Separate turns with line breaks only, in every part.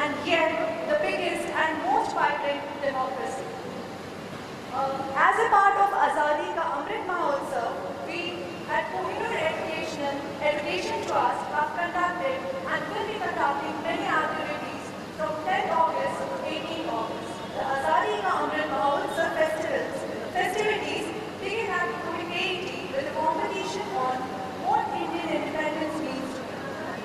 and yet the biggest and most vibrant democracy. As a part of Azadi Ka Amrit Mahotsav, we at Kohinoor Education Trust have conducted and will be conducting many activities from 10th August to 18th August. The Azadi Ka Amrit Mahotsav festivities begin at KET with a competition on what Indian independence means to me.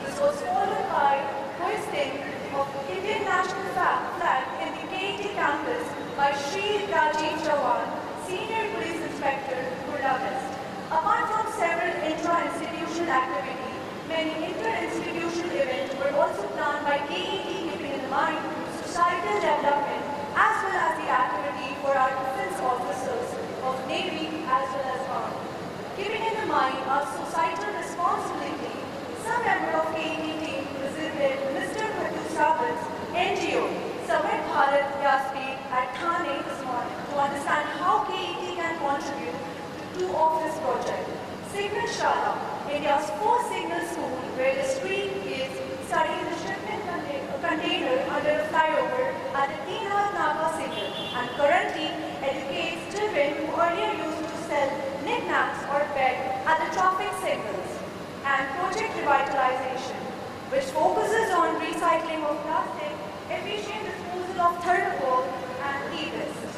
This was followed by hoisting of Indian national flag in the KET campus by Shri Rajiv Chavan, Senior Police Inspector, Kurla West. Apart from several intra-institutional activities, many inter-institutional events were also planned by KET keeping in mind societal development as well as the activity for our defense officers of Navy as well as Army. Keeping in mind our societal responsibility, some member of KET team visited Mr. Bhattu Sabat's NGO, Samit Bharat Vyaspeed at Thane this morning to understand how KET can contribute to office project. Signal Shala, India's first signal school where the street kids study the shipment container under a flyover at the Teenath Naga signal and currently educates children who earlier used to sell knickknacks or beg at the traffic signals. And Project Revitalization, which focuses on recycling of plastic, efficient disposal of thermocol and e-waste.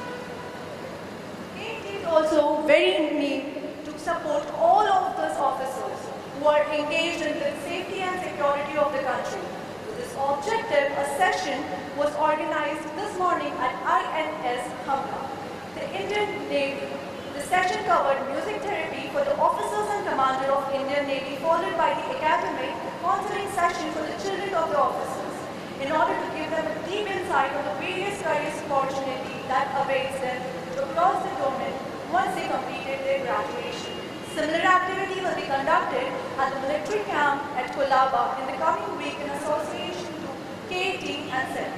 It is also very neat to support all of those officers who are engaged in the safety and security of the country. With this objective, a session was organized this morning at INS Hamla, the Indian Navy. The session covered music therapy for the officers and commander of Indian Navy, followed by the academic counseling session for the children of the officers, in order to give them a deep insight on the various career opportunities that awaits them across the domain once they completed their graduation. Similar activity will be conducted at the military camp at Kolaba in the coming week in association to KET and SET.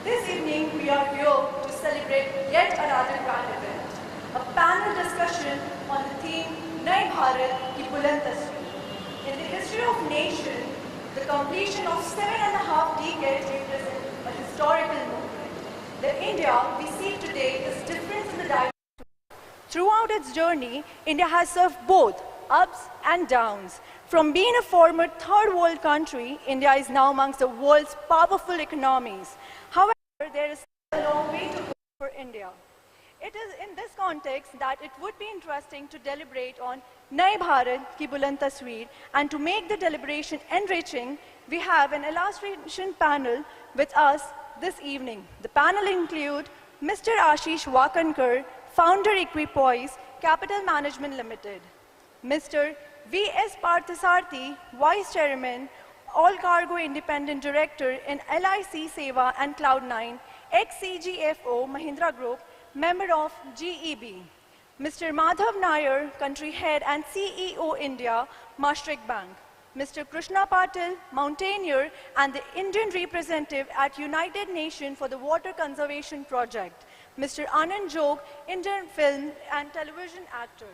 This evening we are here to celebrate yet another grand event, a panel discussion on the theme Nai Bharat Ki Buland Tasveer. In the history of nation, the completion of 7.5 decades represents a historical movement. The India we see today is different in the diversity. Throughout its journey, India has surfed both ups and downs. From being a former third world country, India is now amongst the world's powerful economies. However, there is still a long way to go for India. It is in this context that it would be interesting to deliberate on Nai Bharat Ki Buland Tasveer, and to make the deliberation enriching, we have an illustration panel with us this evening. The panel include Mr. Ashish Wakankar, Founder Equipoise Capital Management Limited, Mr. V.S. Parthasarthi, Vice Chairman, All Cargo Independent Director in LIC Seva and Cloud9, ex-CGFO Mahindra Group, member of GEB, Mr. Madhav Nair, Country Head and CEO India, Maastricht Bank, Mr. Krishna Patil, Mountaineer and the Indian representative at United Nations for the Water Conservation Project, Mr. Anand Jog, Indian film and television actor.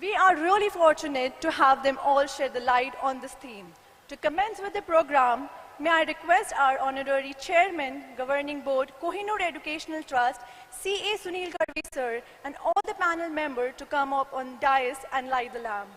We are really fortunate to have them all shed the light on this theme. To commence with the program, may I request our Honorary Chairman, Governing Board, Kohinoor Educational Trust, C.A. Sunil Garvi sir, and all the panel members to come up on dais and light the lamp.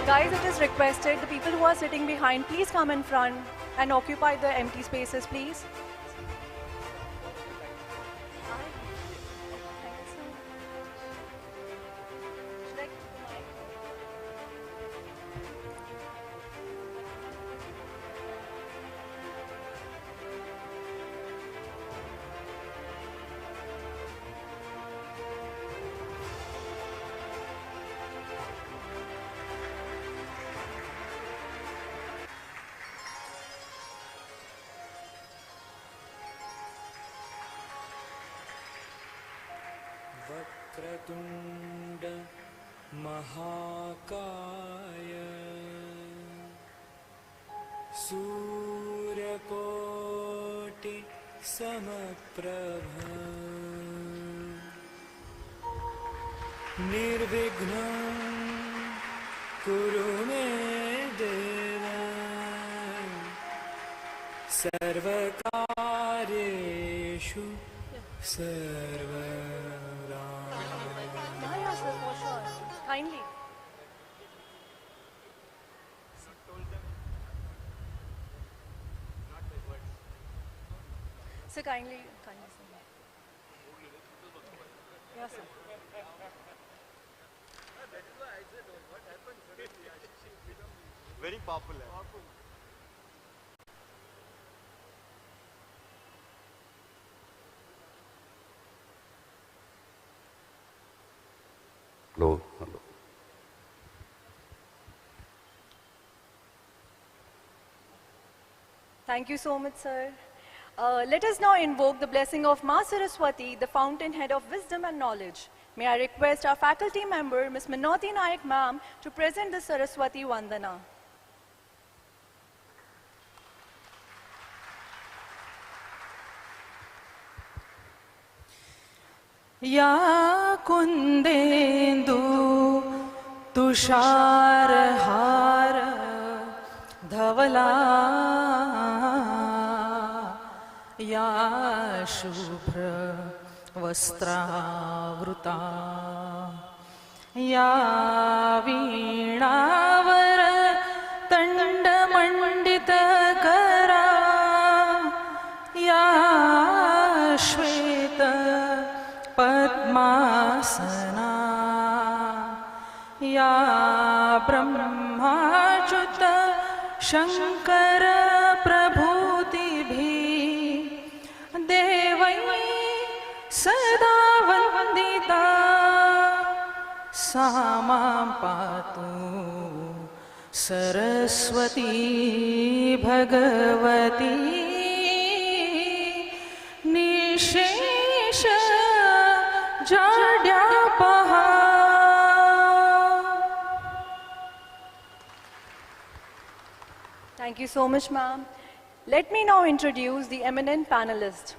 Guys, it is requested, the people who are sitting behind, please come in front and occupy the empty spaces, please.
वक्रतुण्ड महाकाय सूर्यकोटि समप्रभ निर्विघ्नं कुरु मे देव सर्वकार्येषु सर्वदा।
Yes, sir, for sure. Kindly. Sir, kindly, sir. Yes, sir.
Very popular.
Hello, hello.
Thank you so much, sir. Let us now invoke the blessing of Ma Saraswati, the fountainhead of wisdom and knowledge. May I request our faculty member, Ms. Minoti Naik ma'am, to present the Saraswati Vandana.
या कुन्देन्दु तुषारहार धवला या शुभ्र वस्त्रावृता या वीणावर तण्डमण्डितकरा या श्वेत पद्मासना या ब्रह्माच्युत शङ्कर प्रभूतिभिः देवैः सदा वन्दिता सा मां पातु Saraswati Bhagwati निशेष जाड्यापहा.
Thank you so much, ma'am. Let me now introduce the eminent panelist,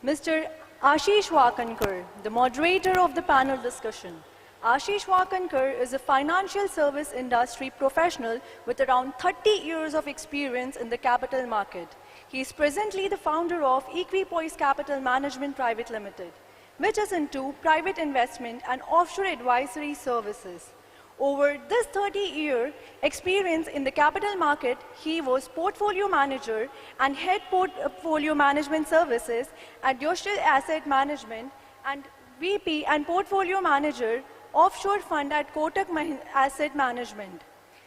Mr. Ashish Wakankar, the moderator of the panel discussion. Ashish Wakankar is a financial service industry professional with around 30 years of experience in the capital market. He is presently the founder of Equipoise Capital Management Private Limited, which is into private investment and offshore advisory services. Over this 30-year experience in the capital market, he was portfolio manager and head portfolio management services at Yoshitel Asset Management and VP and portfolio manager offshore fund at Kotak Asset Management.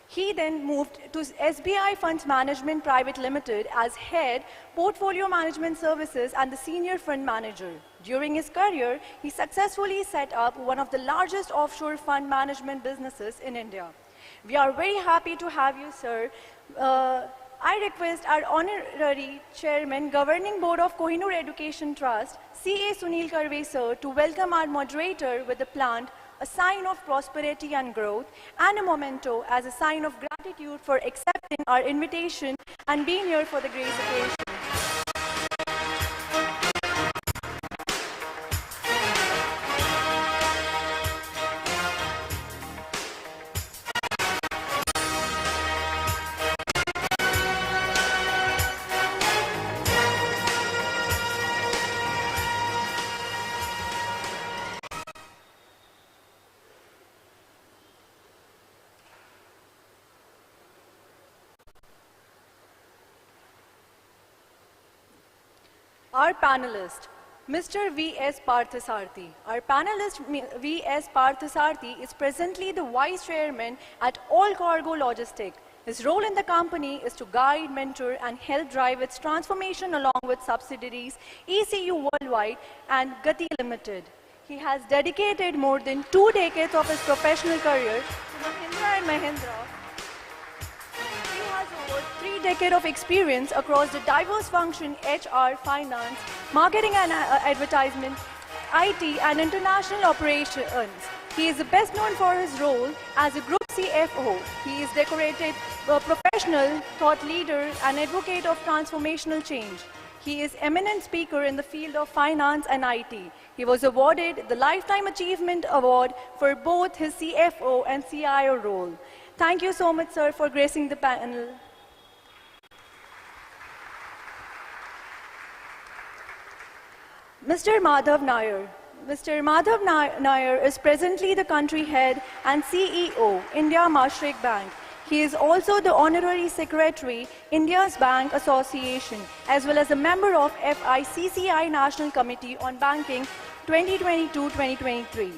He then moved to SBI Funds Management Private Limited as head portfolio management services and the senior fund manager. During his career, he successfully set up one of the largest offshore fund management businesses in India. We are very happy to have you, sir. I request our honorary chairman, Governing Board of Kohinoor Education Trust, C.A. Sunil Karve, sir, to welcome our moderator with the plant, a sign of prosperity and growth, and a memento as a sign of gratitude for accepting our invitation and being here for the grace occasion. Our panelist, Mr. V.S. Parthasarthi. Our panelist, V.S. Parthasarthi, is presently the Vice Chairman at All Cargo Logistics. His role in the company is to guide, mentor, and help drive its transformation along with subsidiaries, ECU Worldwide and Gati Limited. He has dedicated more than 2 decades of his professional career to Mahindra and Mahindra. He has over 3 decades of experience across the diverse function HR, finance, marketing and advertisement, IT and international operations. He is best known for his role as a group CFO. He is decorated professional, thought leader, and advocate of transformational change. He is eminent speaker in the field of finance and IT. He was awarded the Lifetime Achievement Award for both his CFO and CIO role. Thank you so much, sir, for gracing the panel. Mr. Madhav Nair. Mr. Madhav Nair is presently the country head and CEO, India Mashreq Bank. He is also the Honorary Secretary, India's Bank Association, as well as a member of FICCI National Committee on Banking 2022-2023.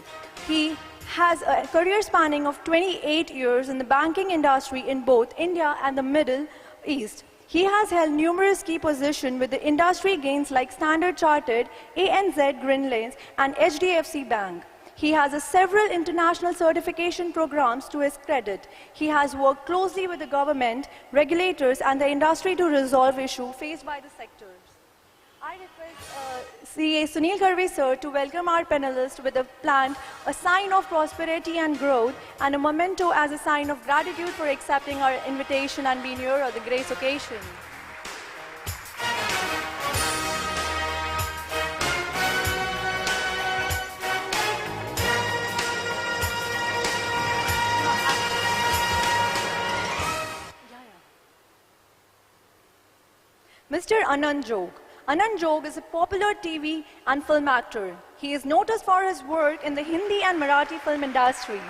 He has a career spanning of 28 years in the banking industry in both India and the Middle East. He has held numerous key positions with the industry gains like Standard Chartered, ANZ Greenlands, and HDFC Bank. He has several international certification programs to his credit. He has worked closely with the government, regulators, and the industry to resolve issues faced by the sectors. I request CA Sunil Garve sir to welcome our panelists with a plant, a sign of prosperity and growth, and a memento as a sign of gratitude for accepting our invitation and being here on the grace occasion. Mr. Anand Jog. Anand Jog is a popular TV and film actor. He is noticed for his work in the Hindi and Marathi film industries.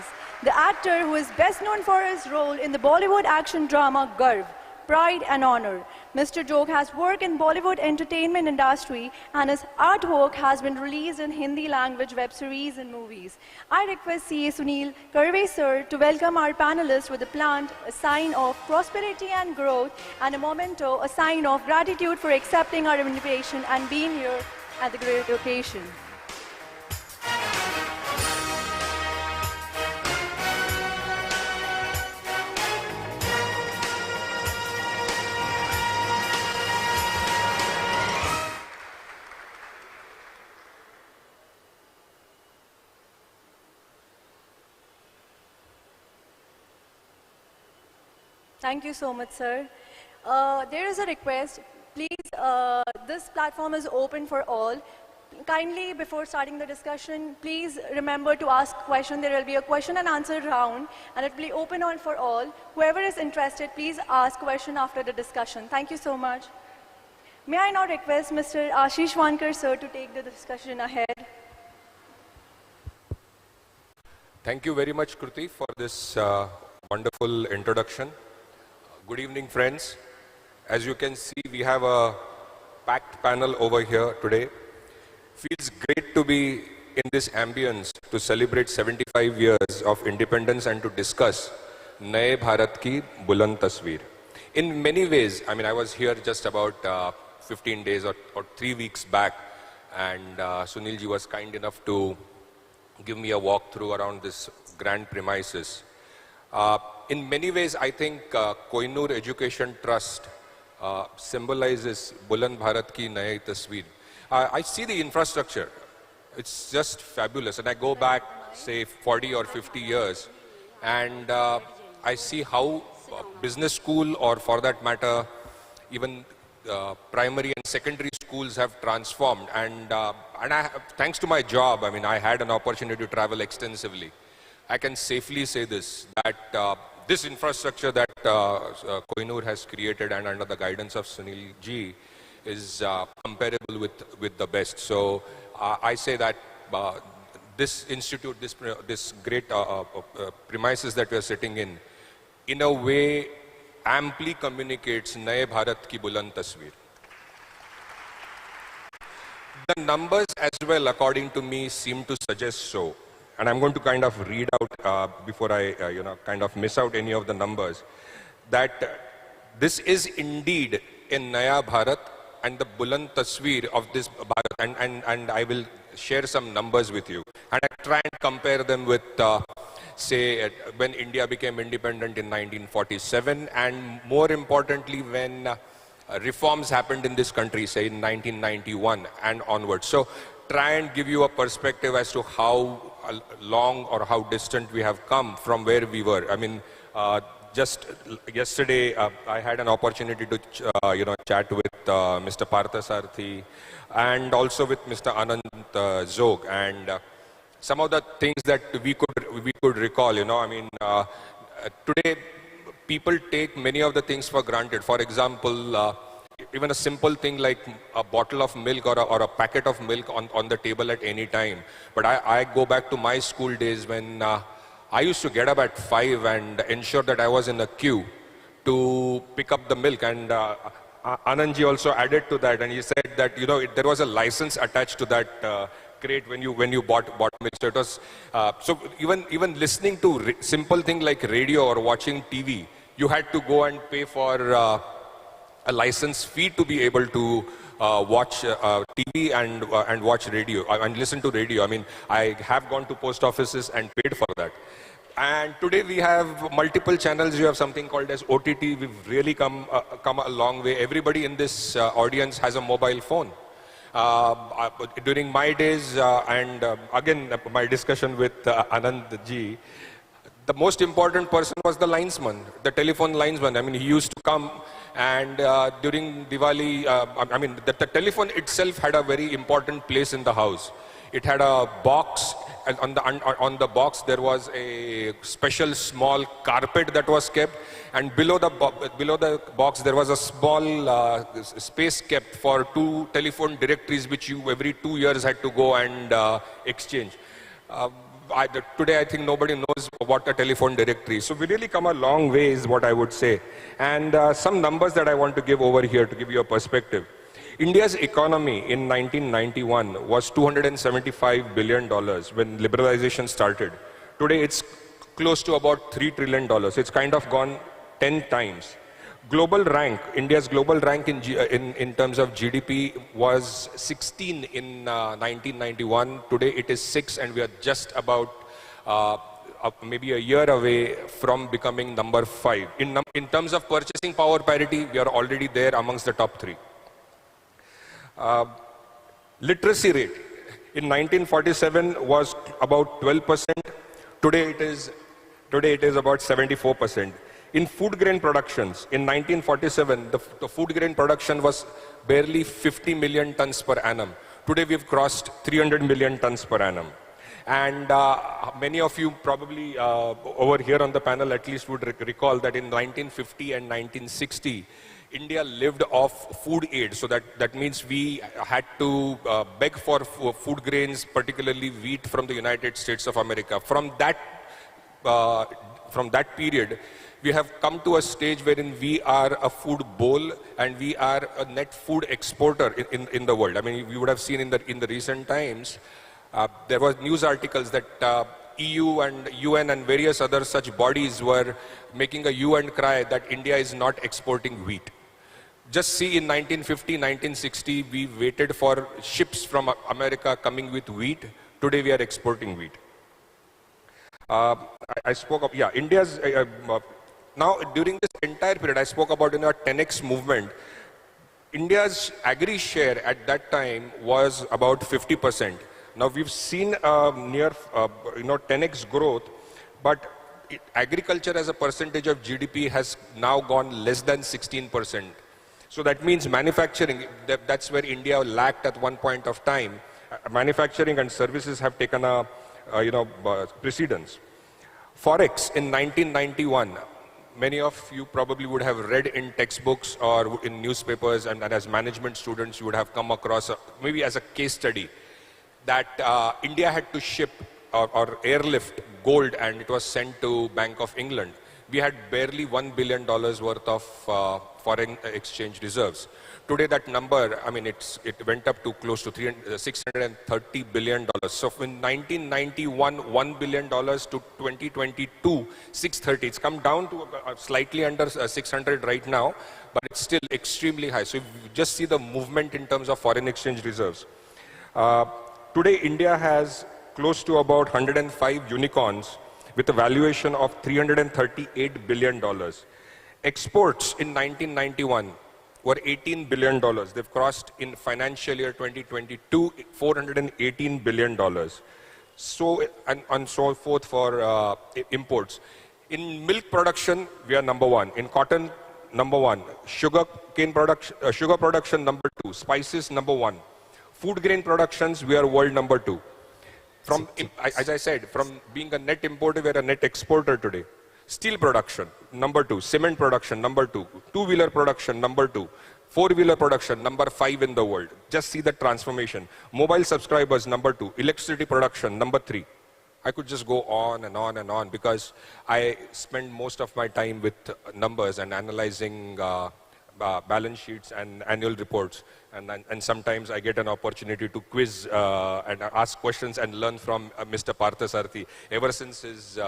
The actor who is best known for his role in the Bollywood action drama Garv, Pride and Honor. Mr. Jog has worked in Bollywood entertainment industry and his artwork has been released in Hindi language web series and movies. I request CA Sunil Garve sir to welcome our panelists with a plant, a sign of prosperity and growth, and a memento, a sign of gratitude for accepting our invitation and being here at the great occasion. Thank you so much, sir. There is a request. Please, this platform is open for all. Kindly, before starting the discussion, please remember to ask questions. There will be a question and answer round, and it will be open on for all. Whoever is interested, please ask question after the discussion. Thank you so much. May I now request Mr. Ashish Wankar, sir, to take the discussion ahead.
Thank you very much, Kruti, for this wonderful introduction. Good evening, friends. As you can see, we have a packed panel over here today. Feels great to be in this ambience to celebrate 75 years of independence and to discuss Naye Bharat ki Buland Tasveer. In many ways, I mean, I was here just about 15 days or 3 weeks back, and Sunil ji was kind enough to give me a walkthrough around this grand premises. In many ways, I think Kohinoor Education Trust symbolizes Buland Bharat ki Naye Tasveer. I see the infrastructure. It's just fabulous. And I go back, say, 40 or 50 years, and I see how business school, or for that matter, even primary and secondary schools have transformed. And thanks to my job, I mean, I had an opportunity to travel extensively. I can safely say this, that this infrastructure that Kohinoor has created, and under the guidance of Sunil ji, is comparable with the best. So I say that this institute, this great premises that we are sitting in a way, amply communicates Naye Bharat ki Buland Tasveer. The numbers as well, according to me, seem to suggest so. And I'm going to kind of read out before I, kind of miss out any of the numbers, that this is indeed a Naya Bharat and the Buland Tasveer of this Bharat. And I will share some numbers with you. And I try and compare them with, say, when India became independent in 1947, and more importantly, when reforms happened in this country, say in 1991 and onwards. So try and give you a perspective as to how long or how distant we have come from where we were. I mean, just yesterday, I had an opportunity to, chat with Mr. Partha Sarthi and also with Mr. Anand Zog, and some of the things that we could recall. I mean, today people take many of the things for granted. For example, even a simple thing like a bottle of milk or a packet of milk on the table at any time. But I go back to my school days when I used to get up at 5 and ensure that I was in a queue to pick up the milk. And Anandji also added to that, and he said that there was a license attached to that crate when you bought milk. So it was so even listening to simple thing like radio or watching TV, you had to go and pay for a license fee to be able to watch TV and watch radio and listen to radio. I mean, I have gone to post offices and paid for that. And today we have multiple channels. You have something called as OTT. We've really come a long way. Everybody in this audience has a mobile phone. During my days, and again, my discussion with Anand ji, the most important person was the linesman, the telephone linesman. I mean, he used to come, and during Diwali, the telephone itself had a very important place in the house. It had a box, and on the box there was a special small carpet that was kept, and below the box there was a small space kept for 2 telephone directories which you every 2 years had to go and exchange. Today I think nobody knows what a telephone directory is. So we really come a long way is what I would say. And some numbers that I want to give over here to give you a perspective. India's economy in 1991 was $275 billion when liberalization started. Today it's close to about $3 trillion. It's kind of gone 10 times. Global rank, India's global rank in terms of GDP was 16 in 1991. Today it is 6, and we are just about maybe a year away from becoming number 5. In terms of purchasing power parity, we are already there amongst the top 3. Literacy rate in 1947 was about 12%. Today it is about 74%. In food grain productions, in 1947, the food grain production was barely 50 million tons per annum. Today we've crossed 300 million tons per annum. And many of you probably over here on the panel at least would recall that in 1950 and 1960, India lived off food aid. So that means we had to beg for food grains, particularly wheat from the United States of America. From that period, we have come to a stage wherein we are a food bowl and we are a net food exporter in the world. I mean, you would have seen in the recent times, there were news articles that EU and UN and various other such bodies were making a hue and cry that India is not exporting wheat. Just see, in 1950, 1960, we waited for ships from America coming with wheat. Today we are exporting wheat. I spoke of, India's, now during this entire period, I spoke about 10x movement. India's agri share at that time was about 50%. Now we've seen near 10x growth, but agriculture as a percentage of GDP has now gone less than 16%. So that means manufacturing, that's where India lacked at one point of time. Manufacturing and services have taken a precedence. Forex in 1991, many of you probably would have read in textbooks or in newspapers, and as management students you would have come across, maybe as a case study, that India had to ship or airlift gold and it was sent to Bank of England. We had barely $1 billion worth of foreign exchange reserves. Today that number, I mean, it went up to close to $630 billion. So in 1991, $1 billion to 2022, 630. It's come down to slightly under 600 right now, but it's still extremely high. So if you just see the movement in terms of foreign exchange reserves. Today India has close to about 105 unicorns with a valuation of $338 billion. Exports in 1991 were $18 billion. They've crossed in financial year 2022, $418 billion. So, and so forth for imports. In milk production, we are number one. In cotton, number one. Sugar production, number two. Spices, number one. Food grain productions, we are world number two. From, as I said, from being a net importer, we are a net exporter today. Steel production, number two. Cement production, number two. Two-wheeler production, number two. Four-wheeler production, number 5 in the world. Just see the transformation. Mobile subscribers, number 2. Electricity production, number 3. I could just go on and on and on because I spend most of my time with numbers and analyzing balance sheets and annual reports. And sometimes I get an opportunity to quiz and ask questions and learn from Mr. Parthasarathi. Ever since his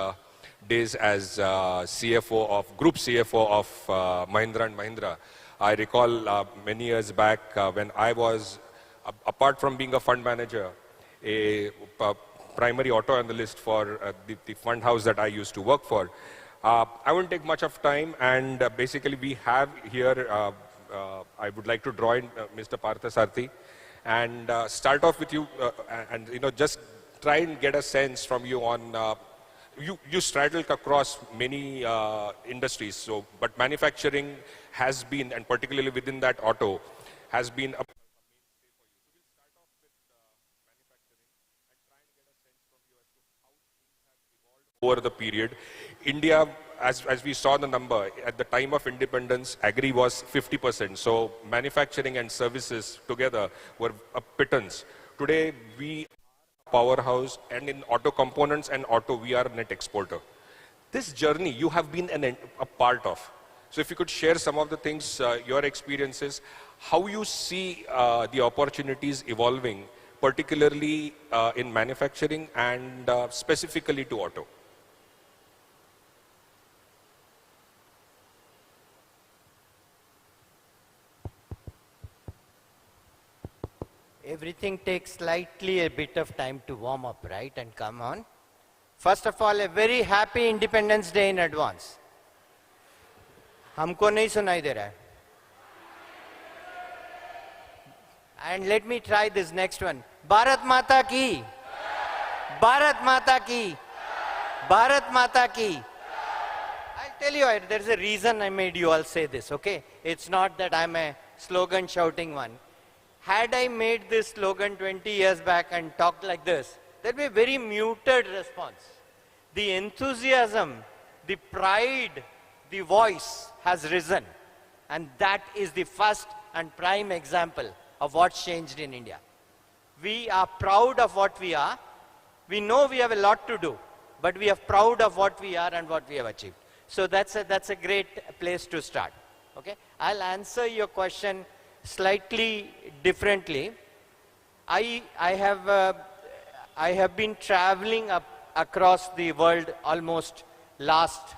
days as Group CFO of Mahindra & Mahindra, I recall many years back when I was, apart from being a fund manager, a primary auto analyst for the fund house that I used to work for. I won't take much of time, and basically we have here, I would like to draw in Mr. Parthasarathi and start off with you and just try and get a sense from you on, you straddle across many industries, but manufacturing has been, and particularly within that auto, has been a over the period. India, as we saw the number, at the time of independence, agri was 50%. So manufacturing and services together were a pittance. Today, we are a powerhouse, and in auto components and auto, we are a net exporter. This journey you have been a part of. So if you could share some of the things, your experiences, how you see the opportunities evolving, particularly in manufacturing and specifically to auto.
Everything takes slightly a bit of time to warm up, right, and come on. First of all, a very happy Independence Day in advance. हमको नहीं सुनाई दे रहा है. And let me try this next one. Bharat Mata ki. Bharat Mata ki. Bharat Mata ki. I'll tell you, there's a reason I made you all say this, okay? It's not that I'm a slogan shouting one. Had I made this slogan 20 years back and talked like this, there'd be a very muted response. The enthusiasm, the pride, the voice has risen. And that is the first and prime example of what's changed in India. We are proud of what we are. We know we have a lot to do, but we are proud of what we are and what we have achieved. So that's a great place to start. Okay? I'll answer your question slightly differently. I have been traveling across the world almost last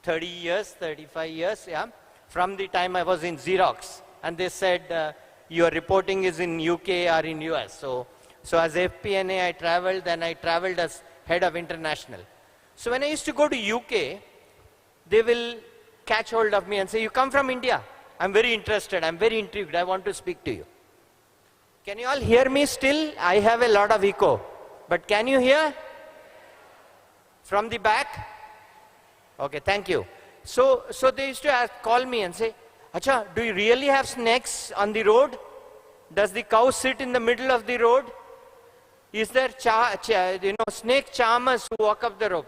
30 years, 35 years, yeah, from the time I was in Xerox, and they said your reporting is in UK or in US. So as FP&A I traveled, then I traveled as head of international. So when I used to go to UK, they will catch hold of me and say, you come from India. I'm very interested, I'm very intrigued, I want to speak to you. Can you all hear me still? I have a lot of echo, but can you hear? From the back? Okay, thank you. So they used to call me and say, Acha, do you really have snakes on the road? Does the cow sit in the middle of the road? Is there snake charmers who walk up the road?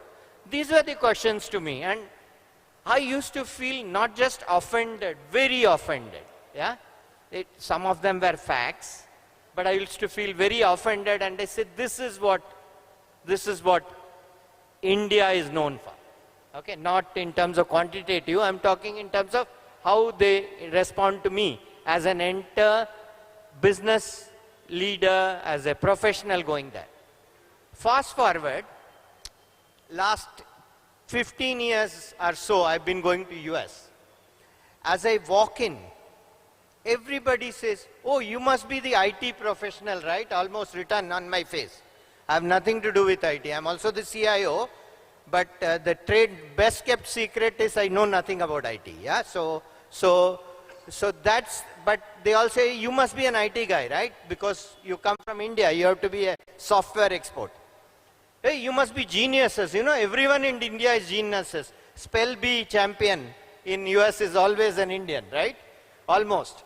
These were the questions to me, and I used to feel not just offended, very offended. Yeah, some of them were facts, but I used to feel very offended, and I said, this is what India is known for. Okay, not in terms of quantitative, I'm talking in terms of how they respond to me as an business leader, as a professional going there. Fast forward, last 15 years or so, I've been going to US. As I walk in, everybody says, oh, you must be the IT professional, right? Almost written on my face. I have nothing to do with IT. I'm also the CIO, but the best kept secret is I know nothing about IT. Yeah, so so that's, but they all say, you must be an IT guy, right? Because you come from India, you have to be a software expert. Hey, you must be geniuses. You know, everyone in India is geniuses. Spell bee champion in US is always an Indian, right? Almost.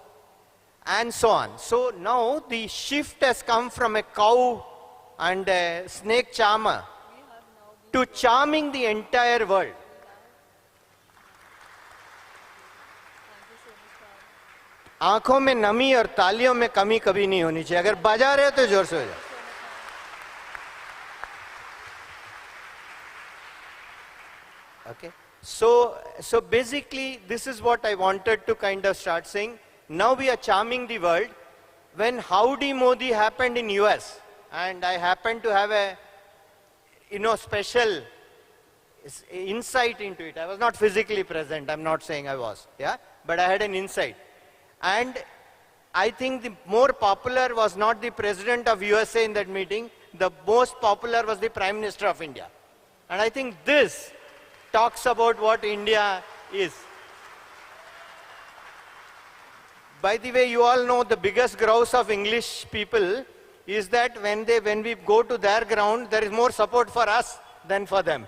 And so on. So now the shift has come from a cow and a snake charmer to charming the entire world. आंखों में नमी और तालियों में कमी कभी नहीं होनी चाहिए. अगर बजा रहे हो तो जोर से हो जाओ. Okay. So basically, this is what I wanted to kind of start saying. Now we are charming the world. When Howdy Modi happened in US, and I happened to have a, special insight into it. I was not physically present. I'm not saying I was, yeah, but I had an insight. And I think the more popular was not the president of USA in that meeting. The most popular was the Prime Minister of India. And I think this talks about what India is. By the way, you all know the biggest grouse of English people is that when we go to their ground, there is more support for us than for them.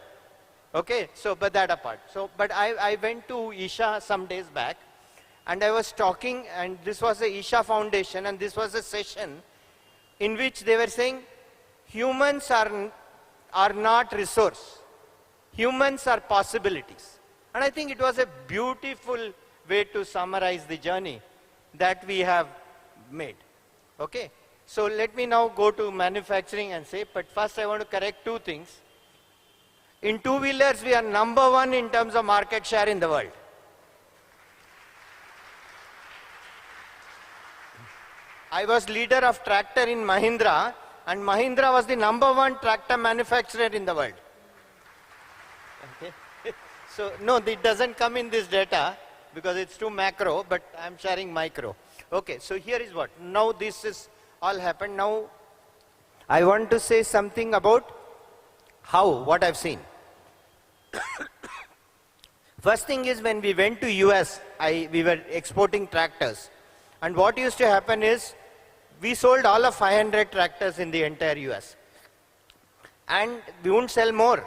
Okay, so but that apart. So, but I went to Isha some days back, and I was talking, and this was the Isha Foundation, and this was a session in which they were saying, humans are not resource. Humans are possibilities. And I think it was a beautiful way to summarize the journey that we have made. Okay? So let me now go to manufacturing and say, but first I want to correct two things. In two-wheelers, we are number one in terms of market share in the world. I was leader of tractor in Mahindra, and Mahindra was the number one tractor manufacturer in the world. Okay. So, no, it doesn't come in this data because it's too macro, but I'm sharing micro. Okay, so here is what. Now this is all happened. Now I want to say something about what I've seen. First thing is, when we went to US, we were exporting tractors. And what used to happen is, we sold all of 500 tractors in the entire US. And we wouldn't sell more.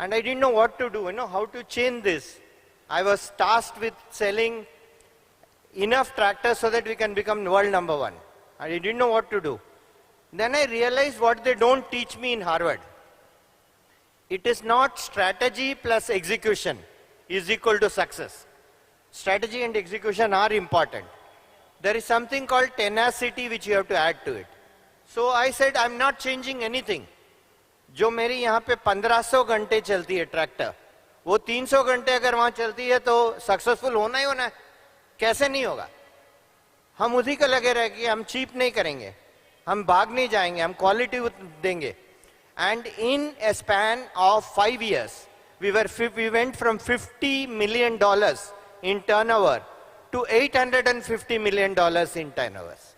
And I didn't know what to do, how to change this. I was tasked with selling enough tractors so that we can become world number one. I didn't know what to do. Then I realized what they don't teach me in Harvard. It is not strategy plus execution is equal to success. Strategy and execution are important. There is something called tenacity which you have to add to it. So I said, I'm not changing anything. जो मेरी यहाँ पे 1500 घंटे चलती है tractor, वो 300 घंटे अगर वहाँ चलती है तो सक्सेसफुल होना ही होना है. कैसे नहीं होगा? हम उसी को लगे रहे कि हम चीप नहीं करेंगे, हम भाग नहीं जाएंगे, हम क्वालिटी देंगे. And in a span of 5 years, we went from $50 million in turnover to $850 million in turnovers.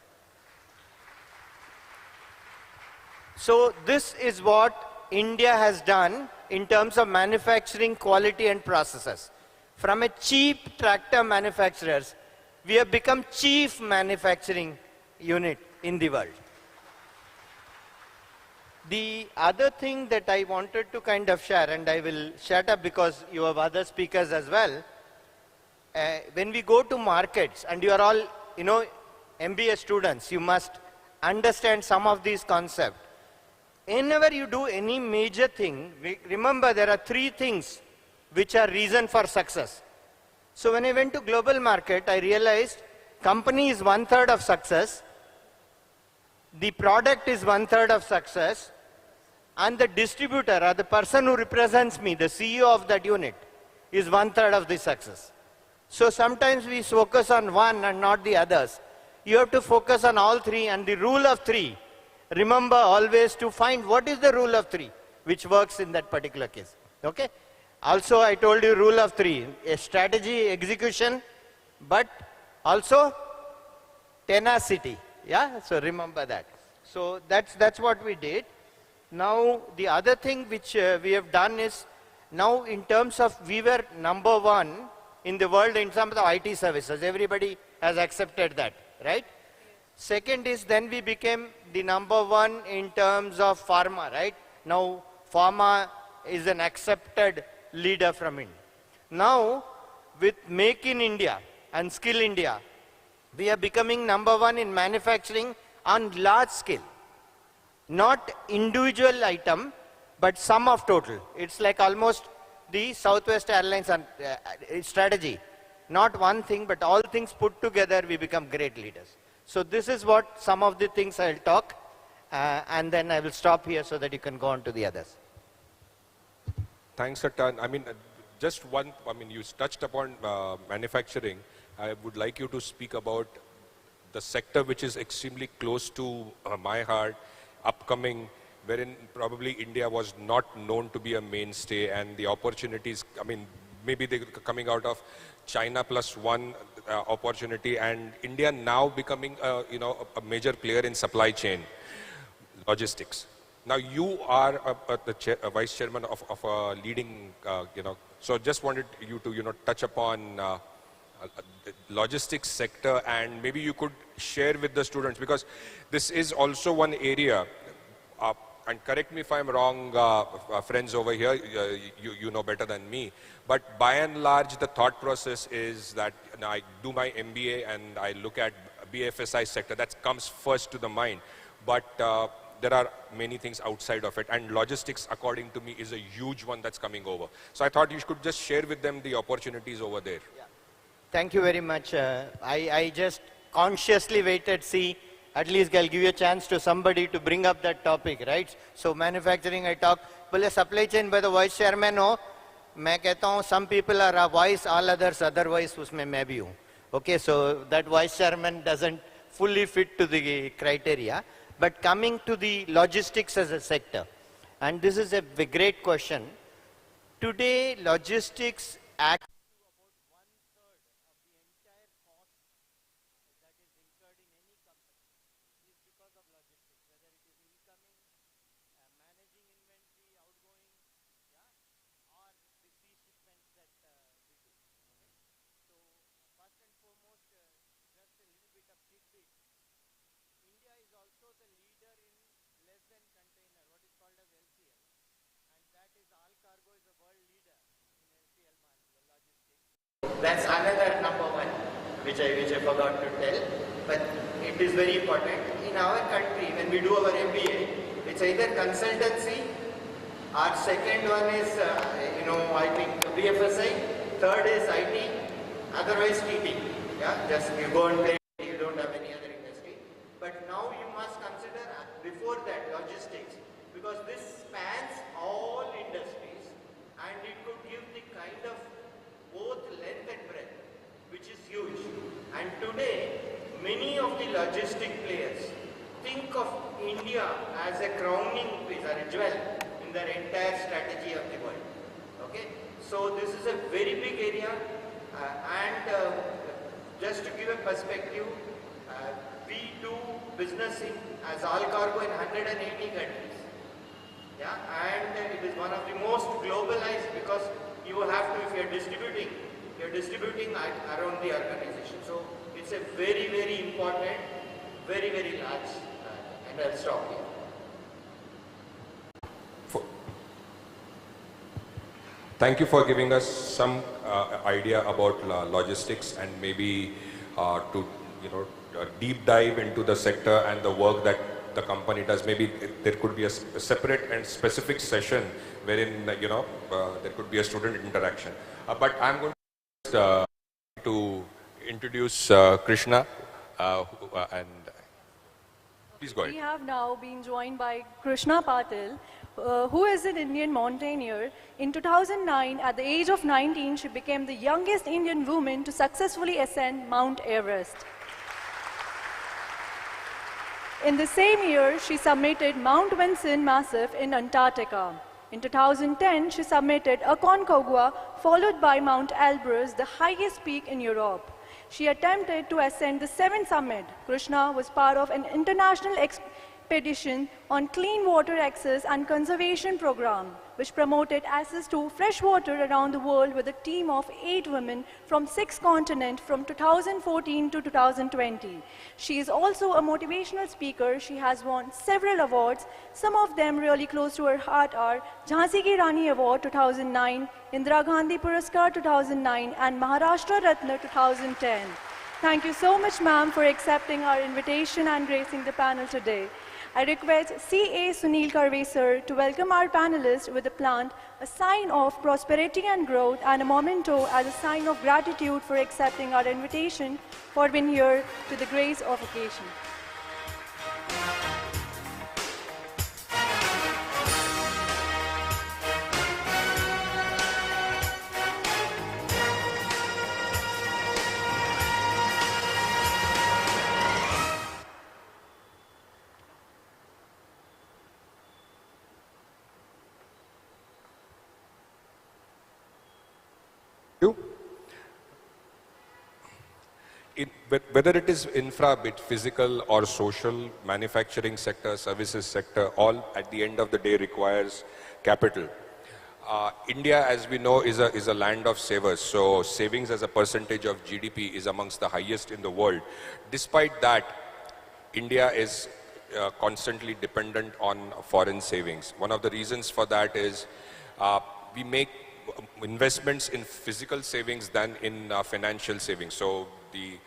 So this is what India has done in terms of manufacturing quality and processes. From a cheap tractor manufacturers, we have become chief manufacturing unit in the world. The other thing that I wanted to kind of share, and I will shut up because you have other speakers as well. When we go to markets, and you are all, MBA students, you must understand some of these concepts. Whenever you do any major thing, remember there are 3 things which are reason for success. So when I went to global market, I realized company is 1/3 of success, the product is 1/3 of success, and the distributor or the person who represents me, the CEO of that unit, is 1/3 of the success. So sometimes we focus on one and not the others. You have to focus on all 3, and the rule of 3. Remember always to find what is the rule of 3 which works in that particular case. Okay? Also I told you rule of 3, a strategy, execution, but also tenacity. Yeah, so remember that. So that's what we did. Now the other thing which we have done is, now in terms of we were number one in the world in terms of IT services. Everybody has accepted that, right? Second is then we became the number one in terms of pharma, right? Now pharma is an accepted leader from India. Now with Make in India and Skill India, we are becoming number one in manufacturing on large scale. Not individual item, but sum of total. It's like almost the Southwest Airlines strategy. Not one thing, but all things put together, we become great leaders. So this is what some of the things I'll talk, and then I will stop here so that you can go on to the others.
Thanks a ton. I mean, just one, I mean, you touched upon manufacturing. I would like you to speak about the sector which is extremely close to my heart, upcoming, wherein probably India was not known to be a mainstay, and the opportunities, I mean, maybe they're coming out of China plus one opportunity, and India now becoming a major player in supply chain, logistics. Now you are a vice chairman of a leading, so just wanted you to touch upon logistics sector, and maybe you could share with the students, because this is also one area, and correct me if I'm wrong, friends over here, you know better than me, but by and large the thought process is that I do my MBA and I look at BFSI sector, that comes first to the mind, but there are many things outside of it, and logistics, according to me, is a huge one that's coming over. So I thought you could just share with them the opportunities over there.
Yeah. Thank you very much. I just consciously waited, see, at least I'll give you a chance to somebody to bring up that topic, right? So manufacturing, I talk, बोले supply chain by the vice chairman हो, मैं कहता हूँ, some people are a vice, all others otherwise, उसमें मैं भी हूँ. Okay, so that vice chairman doesn't fully fit to the criteria. But coming to the logistics as a sector, and this is a great question. Today, logistics act about one-third of the entire cost that is incurred in any company is because of logistics, whether it is incoming, managing inventory, outgoing, or the sea shipments that we do. Okay? So, first and foremost, just a little bit of tidbit. India is also the leader in less than container, what is called as LCL, and that is all cargo is the world leader in LCL logistics. That's another number one, which I forgot to tell, but it is very important. In our country, when we do our MBA, it's either consultancy, our second one is, I think BFSI, third is IT, otherwise TT. Yeah, just you go and play, you don't have any other industry. But now you must consider before that logistics, because this spans all industries and it could give the kind of both length and breadth, which is huge. And today, many of the logistic players think of India as a crowning piece or a jewel in their entire strategy of the world. Okay, so this is a very big area, and just to give a perspective, we do business as all cargo in 180 countries. Yeah, and it is one of the most globalized, because you have to, if you're distributing around the organization. So it's a very, very important, very, very large, and I'll stop here.
Thank you for giving us some idea about logistics, and maybe to deep dive into the sector and the work that the company does. Maybe there could be a separate and specific session wherein there could be a student interaction. But I'm going to introduce Krishna, and please go ahead.
We have now been joined by Krishna Patil, who is an Indian mountaineer. In 2009, at the age of 19, she became the youngest Indian woman to successfully ascend Mount Everest. In the same year, she summited Mount Vinson Massif in Antarctica. In 2010, she summited Aconcagua, followed by Mount Elbrus, the highest peak in Europe. She attempted to ascend the seventh summit. Krishna was part of an international expedition on clean water access and conservation program, which promoted access to fresh water around the world with a team of 8 women from 6 continents from 2014 to 2020. She is also a motivational speaker. She has won several awards. Some of them really close to her heart are Jhansi Ki Rani Award 2009, Indira Gandhi Puraskar 2009, and Maharashtra Ratna 2010. Thank you so much, ma'am, for accepting our invitation and gracing the panel today. I request C.A. Sunil Karve, sir, to welcome our panelists with a plant, a sign of prosperity and growth, and a memento as a sign of gratitude for accepting our invitation for being here to the grace of occasion.
Whether it is infra, bit physical or social, manufacturing sector, services sector, all at the end of the day requires capital. India, as we know, is a land of savers. So savings as a percentage of GDP is amongst the highest in the world. Despite that, India is constantly dependent on foreign savings. One of the reasons for that is we make investments in physical savings than in financial savings. So the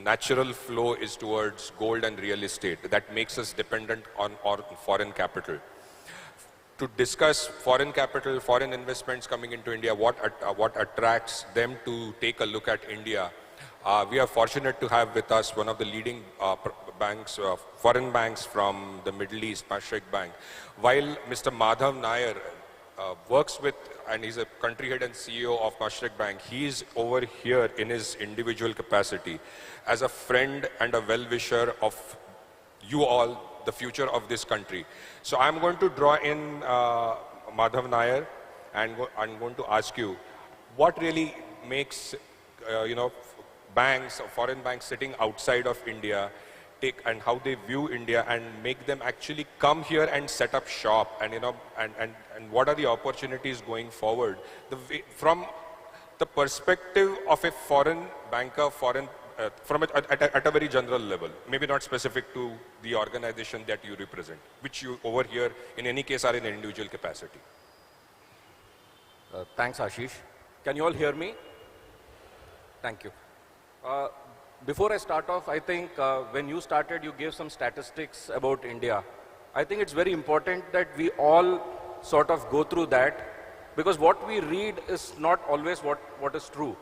natural flow is towards gold and real estate. That makes us dependent on foreign capital. To discuss foreign capital, foreign investments coming into India, what attracts them to take a look at India, we are fortunate to have with us one of the leading banks, foreign banks from the Middle East, Mashreq Bank. While Mr. Madhav Nair works with, and he's a country head and CEO of Mashreq Bank, he is over here in his individual capacity as a friend and a well-wisher of you all, the future of this country. So I'm going to draw in Madhav Nair, and I'm going to ask you, what really makes, banks, foreign banks sitting outside of India, take and how they view India and make them actually come here and set up shop, and and what are the opportunities going forward from the perspective of a foreign banker, at a very general level, maybe not specific to the organization that you represent, which you over here in any case are in an individual capacity.
Thanks, Ashish. Can you all hear me? Thank you. Before I start off, I think when you started, you gave some statistics about India. I think it's very important that we all sort of go through that, because what we read is not always what is true.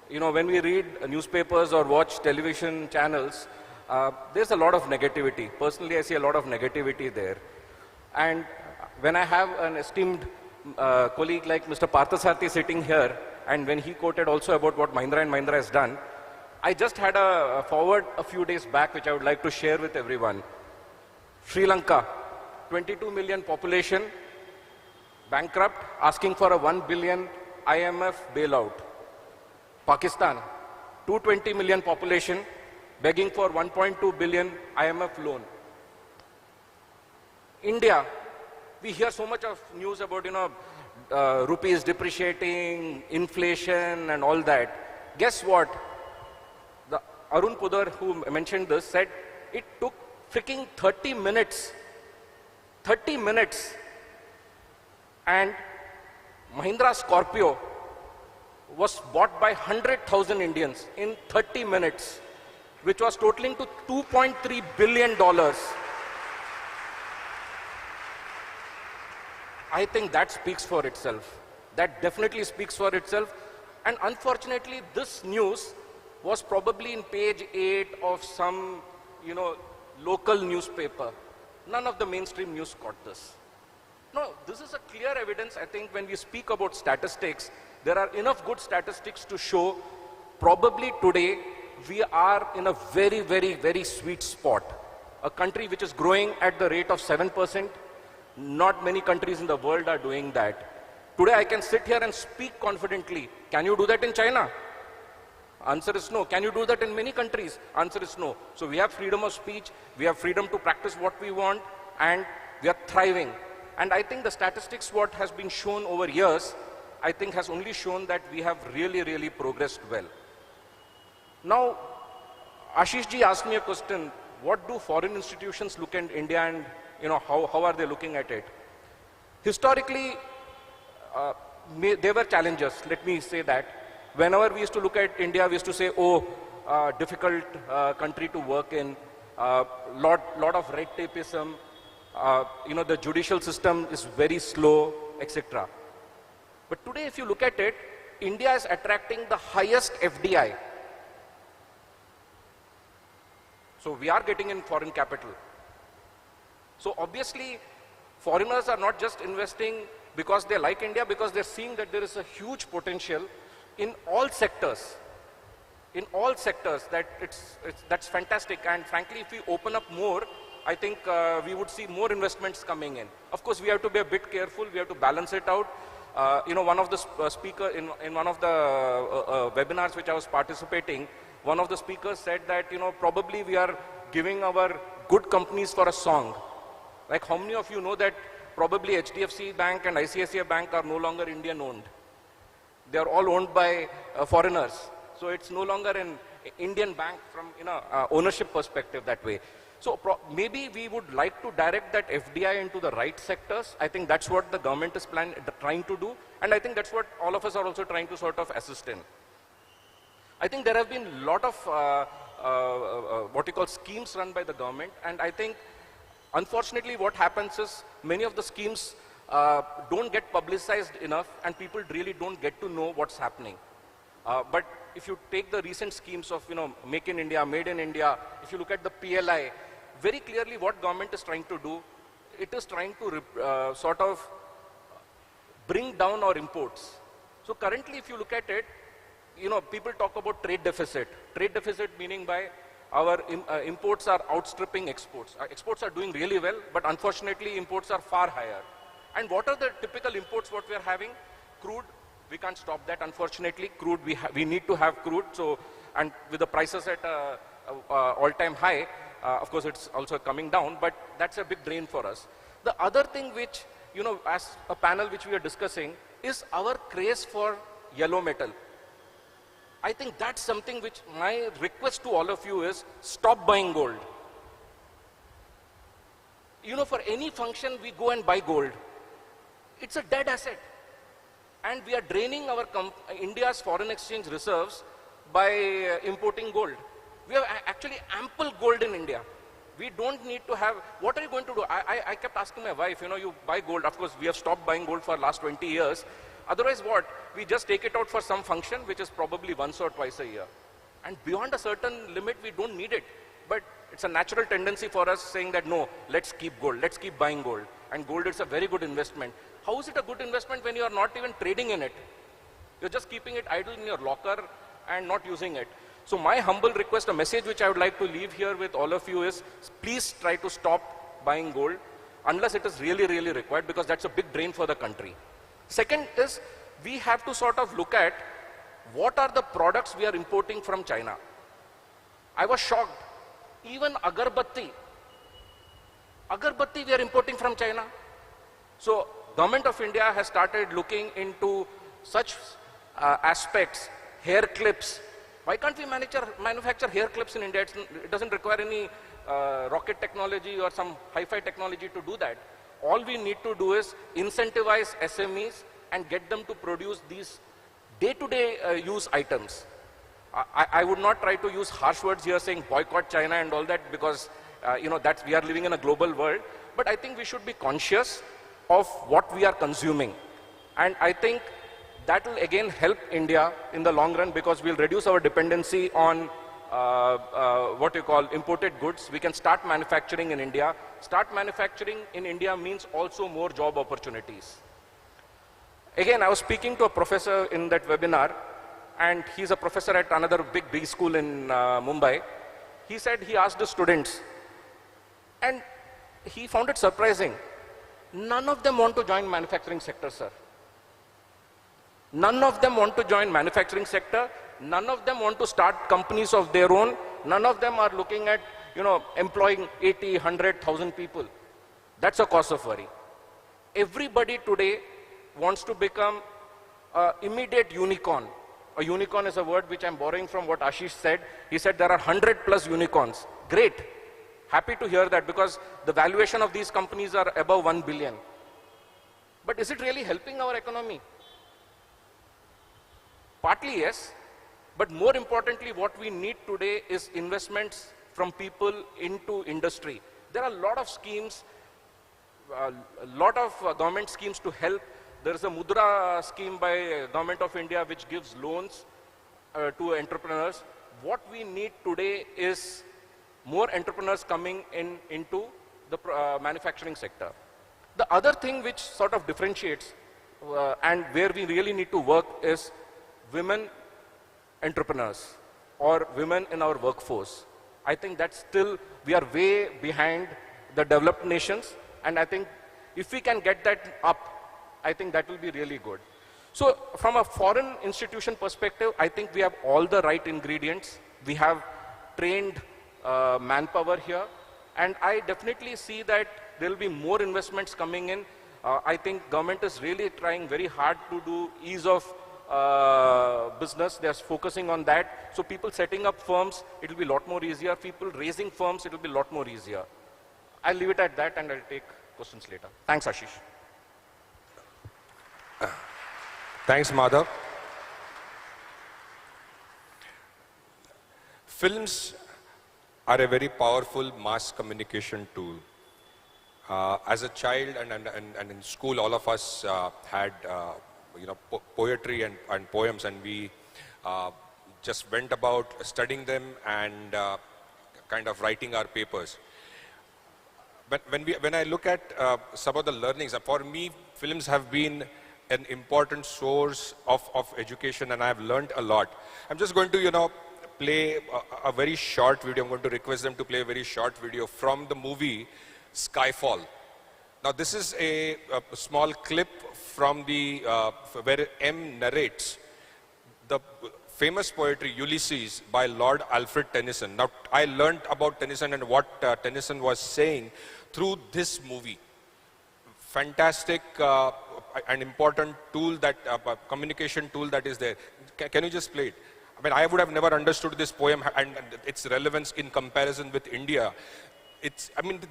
When we read newspapers or watch television channels, there's a lot of negativity. Personally, I see a lot of negativity there. And when I have an esteemed colleague like Mr. Parthasarthi sitting here, and when he quoted also about what Mahindra & Mahindra has done, I just had a forward a few days back, which I would like to share with everyone. Sri Lanka, 22 million population, bankrupt, asking for a 1 billion IMF bailout. Pakistan, 220 million population, begging for 1.2 billion IMF loan. India, we hear so much of news about, rupees depreciating, inflation and all that. Guess what? Arun Pudar, who mentioned this, said it took freaking 30 minutes, and Mahindra Scorpio was bought by 100,000 Indians in 30 minutes, which was totaling to $2.3 billion. I think that speaks for itself. That definitely speaks for itself. And unfortunately, this news was probably in page 8 of some, local newspaper. None of the mainstream news caught this. No, this is a clear evidence. I think when we speak about statistics, there are enough good statistics to show probably today we are in a very, very, very sweet spot. A country which is growing at the rate of 7%. Not many countries in the world are doing that. Today I can sit here and speak confidently. Can you do that in China? Answer is no. Can you do that in many countries? Answer is no. So we have freedom of speech, we have freedom to practice what we want, and we are thriving. And I think the statistics, what has been shown over years, I think has only shown that we have really, really progressed well. Now, Ashish ji asked me a question, what do foreign institutions look at India and how are they looking at it? Historically, there were challenges, let me say that. Whenever we used to look at India, we used to say, oh, difficult country to work in, lot of red tapeism, the judicial system is very slow, etc. But today, if you look at it, India is attracting the highest FDI. So we are getting in foreign capital. So obviously, foreigners are not just investing because they like India, because they're seeing that there is a huge potential in all sectors. In all sectors, that's fantastic. And frankly, if we open up more, I think we would see more investments coming in. Of course, we have to be a bit careful. We have to balance it out. One of the speaker in one of the webinars which I was participating, one of the speakers said that, probably we are giving our good companies for a song. Like how many of you know that probably HDFC Bank and ICICI Bank are no longer Indian owned? They are all owned by foreigners. So it's no longer an Indian bank from ownership perspective that way. So maybe we would like to direct that FDI into the right sectors. I think that's what the government is trying to do. And I think that's what all of us are also trying to sort of assist in. I think there have been a lot of what you call schemes run by the government. And I think, unfortunately, what happens is many of the schemes don't get publicized enough and people really don't get to know what's happening. But if you take the recent schemes of, Make in India, Made in India, if you look at the PLI, very clearly what government is trying to do, it is trying to sort of bring down our imports. So currently, if you look at it, people talk about trade deficit. Trade deficit meaning by our imports are outstripping exports. Exports are doing really well, but unfortunately, imports are far higher. And what are the typical imports what we are having? Crude. We can't stop that, unfortunately. Crude, we need to have crude. So, and with the prices at all-time high, of course, it's also coming down, but that's a big drain for us. The other thing which, as a panel which we are discussing, is our craze for yellow metal. I think that's something which my request to all of you is, stop buying gold. For any function, we go and buy gold. It's a dead asset. And we are draining our India's foreign exchange reserves by importing gold. We have actually ample gold in India. We don't need to have, what are you going to do? I kept asking my wife, you buy gold. Of course, we have stopped buying gold for the last 20 years. Otherwise what? We just take it out for some function, which is probably once or twice a year. And beyond a certain limit, we don't need it. But it's a natural tendency for us saying that, no, let's keep gold, let's keep buying gold. And gold is a very good investment. How is it a good investment when you are not even trading in it? You're just keeping it idle in your locker and not using it. So my humble request, a message which I would like to leave here with all of you is, please try to stop buying gold unless it is really, really required, because that's a big drain for the country. Second is, we have to sort of look at what are the products we are importing from China. I was shocked. Even agarbatti we are importing from China. So Government of India has started looking into such aspects, hair clips. Why can't we manufacture hair clips in India? It doesn't require any rocket technology or some hi-fi technology to do that. All we need to do is incentivize SMEs and get them to produce these day-to-day use items. I would not try to use harsh words here saying boycott China and all that, because we are living in a global world. But I think we should be conscious of what we are consuming. And I think that will again help India in the long run, because we'll reduce our dependency on what you call imported goods. We can start manufacturing in India. Start manufacturing in India means also more job opportunities. Again, I was speaking to a professor in that webinar, and he's a professor at another big B school in Mumbai. He said he asked the students, and he found it surprising. None of them want to join manufacturing sector, sir. None of them want to join manufacturing sector. None of them want to start companies of their own. None of them are looking at, employing 80, 100,000 people. That's a cause of worry. Everybody today wants to become an immediate unicorn. A unicorn is a word which I'm borrowing from what Ashish said. He said there are 100 plus unicorns. Great. Happy to hear that, because the valuation of these companies are above 1 billion. But is it really helping our economy? Partly yes, but more importantly, what we need today is investments from people into industry. There are a lot of schemes, a lot of government schemes to help. There is a Mudra scheme by Government of India which gives loans to entrepreneurs. What we need today is more entrepreneurs coming into the manufacturing sector. The other thing which sort of differentiates and where we really need to work is women entrepreneurs or women in our workforce. I think that's still, we are way behind the developed nations, and I think if we can get that up, I think that will be really good. So from a foreign institution perspective, I think we have all the right ingredients. We have trained manpower here, and I definitely see that there will be more investments coming in. I think government is really trying very hard to do ease of business. They're focusing on that. So people setting up firms, it will be a lot more easier. People raising firms, it will be a lot more easier. I'll leave it at that and I'll take questions later. Thanks, Ashish.
Thanks, Madhav. Films are a very powerful mass communication tool. As a child and in school, all of us had poetry and poems, and we just went about studying them and kind of writing our papers. But when I look at some of the learnings, for me, films have been an important source of education, and I have learned a lot. I'm just going to, play a very short video. I'm going to request them to play a very short video from the movie Skyfall. Now, this is a small clip from the where M narrates the famous poetry Ulysses by Lord Alfred Tennyson. Now, I learned about Tennyson and what Tennyson was saying through this movie. Fantastic and important tool, that communication tool that is there. Can you just play it? I mean, I would have never understood this poem and its relevance in comparison with India.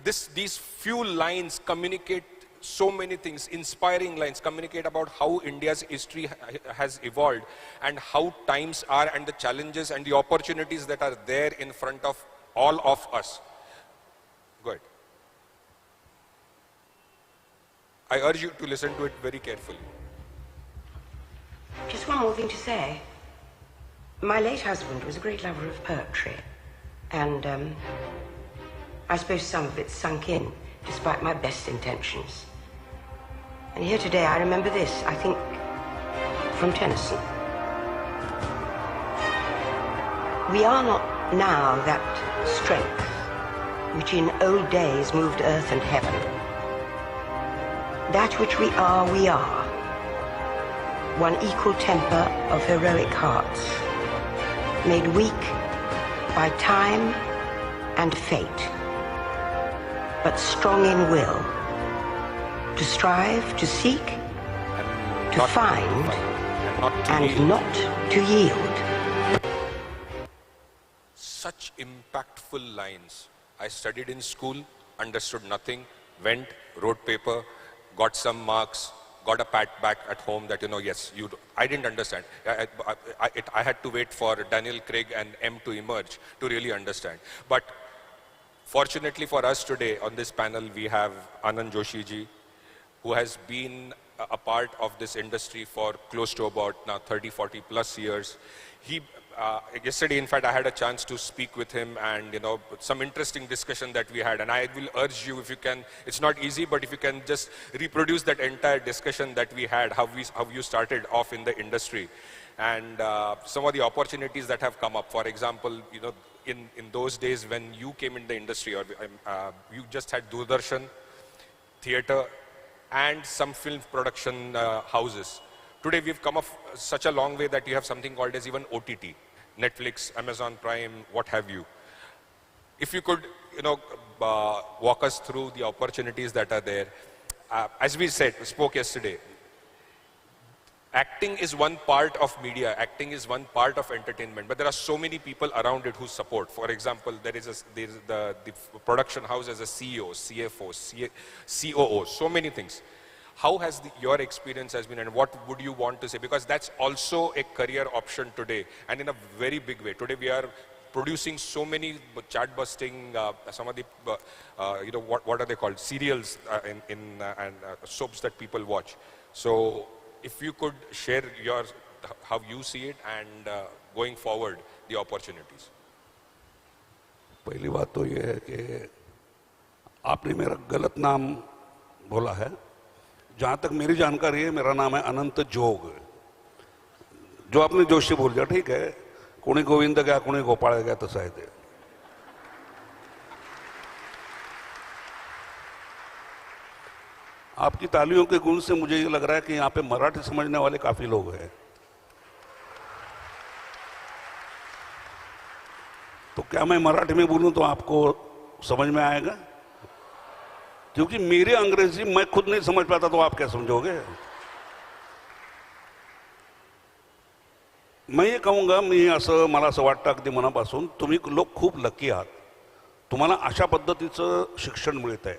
These few lines communicate so many things, inspiring lines, communicate about how India's history has evolved and how times are and the challenges and the opportunities that are there in front of all of us. Go ahead. I urge you to listen to it very carefully.
Just one more thing to say. My late husband was a great lover of poetry, and I suppose some of it sunk in, despite my best intentions. And here today I remember this, I think, from Tennyson. We are not now that strength which in old days moved earth and heaven. That which we are, one equal temper of heroic hearts, made weak by time and fate, but strong in will, to strive, to seek, to find, and not to yield.
Such impactful lines. I studied in school, understood nothing, went, wrote paper, got some marks, got a pat back at home that, yes, I didn't understand. I had to wait for Daniel Craig and M to emerge to really understand. But fortunately for us today on this panel, we have Anand Joshi ji, who has been a part of this industry for close to about now 30, 40 plus years. Yesterday, in fact, I had a chance to speak with him and, some interesting discussion that we had. And I will urge you, if you can, it's not easy, but if you can just reproduce that entire discussion that we had, how you started off in the industry and some of the opportunities that have come up. For example, in those days when you came in the industry, or you just had Doordarshan, theater, and some film production houses. today we've come such a long way that you have something called as even OTT, Netflix, Amazon Prime, what have you. If you could, walk us through the opportunities that are there. As we spoke yesterday, acting is one part of media, acting is one part of entertainment, but there are so many people around it who support. For example, there is the production house as a CEO, CFO, COO, so many things. How has your experience has been, and what would you want to say? Because that's also a career option today, and in a very big way. Today we are producing so many chat busting, some of the, what are they called? Serials and soaps that people watch. So if you could share how you see it and going forward, the opportunities.
पहली बात तो ये है कि आपने मेरा गलत नाम बोला है. जहाँ तक मेरी जानकारी है मेरा नाम है अनंत जोग. जो आपने जोशी बोल दिया ठीक है, कोणी गोविंद गया कोणी गोपाळ गया तसं आहे ते. आपकी तालियों के गुण से मुझे ये लग रहा है कि यहाँ पे मराठी समझने वाले काफी लोग हैं. तो क्या मैं मराठी में बोलूं तो आपको समझ में आएगा? क्योंकि मेरे अंग्रेजी मैं खुद नहीं समझ पाता तो आप क्या समझोगे? मैं ये कहूंगा, मला असं वाटतं अगदी मनापासून, तुम्ही लोक खूप लकी आहात. तुम्हाला अशा पद्धतीचं शिक्षण मिळत आहे.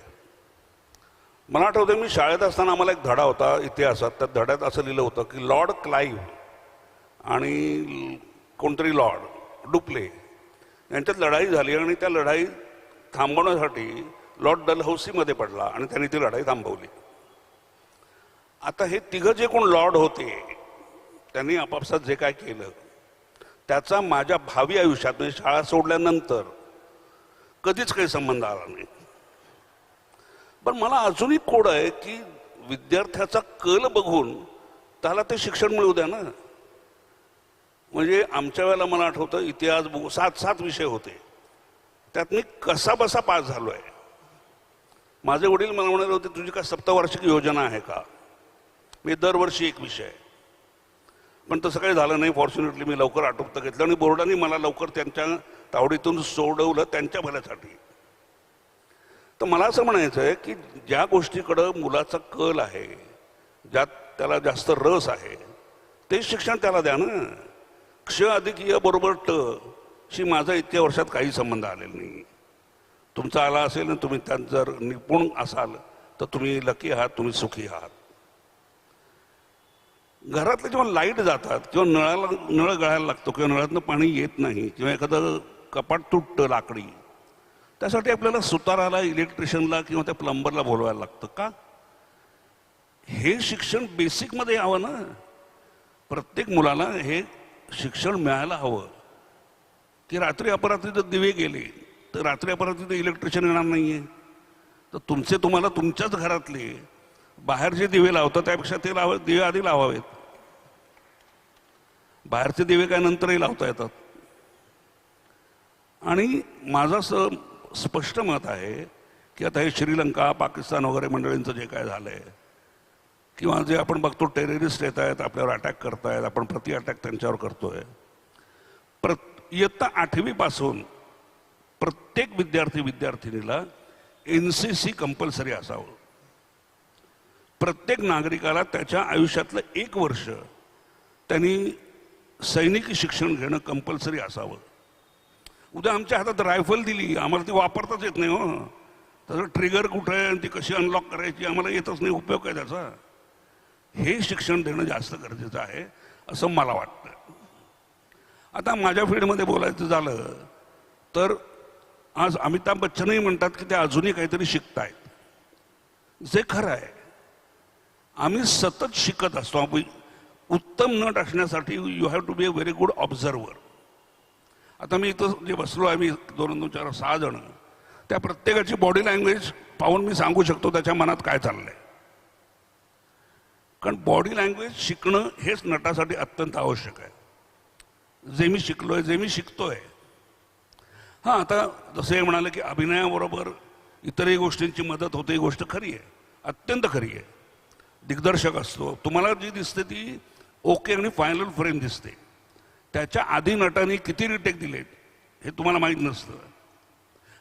मला आठवतं मी शाळेत असताना आम्हाला एक धडा होता इतिहासात. त्या धड्यात असं लिहिलं होतं की लॉर्ड क्लाइव्ह आणि कोणतरी लॉर्ड डुप्ले यांच्यात लढाई झाली आणि त्या लढाई थांबवण्यासाठी लॉर्ड डलहौसीमध्ये पडला आणि त्यांनी ती लढाई थांबवली. आता हे तिघं जे कोण लॉर्ड होते त्यांनी आपापसात जे काय केलं त्याचा माझ्या भावी आयुष्यात म्हणजे शाळा सोडल्यानंतर कधीच काही संबंध आला नाही. पण मला अजूनही कोड आहे की विद्यार्थ्याचा कल बघून त्याला ते शिक्षण मिळू द्या ना. म्हणजे आमच्या वेळेला मला आठवतं इतिहास 7 विषय होते, त्यात मी कसा बसा पास झालो आहे. माझे वडील मला म्हणाले होते तुझी काय सप्तवार्षिक योजना आहे का? मी दरवर्षी एक विषय, पण तसं काही झालं नाही. फॉर्च्युनेटली मी लवकर आटोपतं घेतलं आणि बोर्डाने मला लवकर त्यांच्या तावडीतून सोडवलं त्यांच्या भल्यासाठी. तर मला असं म्हणायचं आहे की ज्या गोष्टीकडं मुलाचा कल आहे, ज्यात त्याला जास्त रस आहे, ते शिक्षण त्याला द्या ना. क्ष अधिक य बरोबर ट शी माझा इतक्या वर्षात काही संबंध आलेला नाही. तुमचा आला असेल ना, तुम्ही त्यात जर निपुण असाल तर तुम्ही लकी आहात, तुम्ही सुखी आहात. घरातले जेव्हा लाईट जातात किंवा नळ गळायला लागतो किंवा नळातनं पाणी येत नाही किंवा एखादं कपाट तुटतं लाकडी, त्यासाठी आपल्याला सुताराला, इलेक्ट्रिशियनला किंवा त्या प्लंबरला बोलवायला लागतं का? हे शिक्षण बेसिकमध्ये यावं ना. प्रत्येक मुलाला हे शिक्षण मिळायला हवं की रात्री अपरात्री जर दिवे गेले तर रात्री अपरात्री तर इलेक्ट्रिशियन येणार नाहीये. तर तुम्हाला तुमच्याच घरातले बाहेर जे दिवे लावतात त्यापेक्षा ते दिवे आधी लावावेत. बाहेरचे दिवे काय नंतरही लावता येतात. आणि माझं स्पष्ट मत आहे की आता हे श्रीलंका, पाकिस्तान वगैरे मंडळींचं जे काय झालंय किंवा जे आपण बघतो टेररिस्ट येत आहेत, आपल्यावर अटॅक करतायत, आपण प्रति अटॅक त्यांच्यावर करतोय. इयत्ता 8वी पासून प्रत्येक विद्यार्थीनीला NCC कंपल्सरी असावं. प्रत्येक नागरिकाला त्याच्या आयुष्यातलं 1 वर्ष त्यांनी सैनिकी शिक्षण घेणं कंपल्सरी असावं. उद्या आमच्या हातात रायफल दिली, आम्हाला ती वापरताच येत नाही हो. त्याचं ट्रिगर कुठं आहे आणि ती कशी अनलॉक करायची आम्हाला येतच नाही. उपयोग काय त्याचा? हे शिक्षण देणं जास्त गरजेचं आहे असं मला वाटतं. आता माझ्या फील्डमध्ये बोलायचं झालं तर आज अमिताभ बच्चनही म्हणतात की ते अजूनही काहीतरी शिकतायत, जे खरं आहे. आम्ही सतत शिकत असतो. उत्तम नट असण्यासाठी you have to be a very good observer. आता मी इथं जे बसलो आहे, मी 2, 2, 4, 6 जण, त्या प्रत्येकाची बॉडी लँग्वेज पाहून मी सांगू शकतो त्याच्या मनात काय चाललंय. कारण बॉडी लँग्वेज शिकणं हेच नटासाठी अत्यंत आवश्यक आहे. जे मी शिकलोय, जे मी शिकतोय. हां, आता जसे म्हणाले की अभिनयाबरोबर इतरही गोष्टींची मदत होते, ही गोष्ट खरी आहे, अत्यंत खरी आहे. दिग्दर्शक असतो, तुम्हाला जी दिसते ती ओके आणि फायनल फ्रेम दिसते. त्याच्या आधी नटाने किती रिटेक दिलेत हे तुम्हाला माहीत नसतं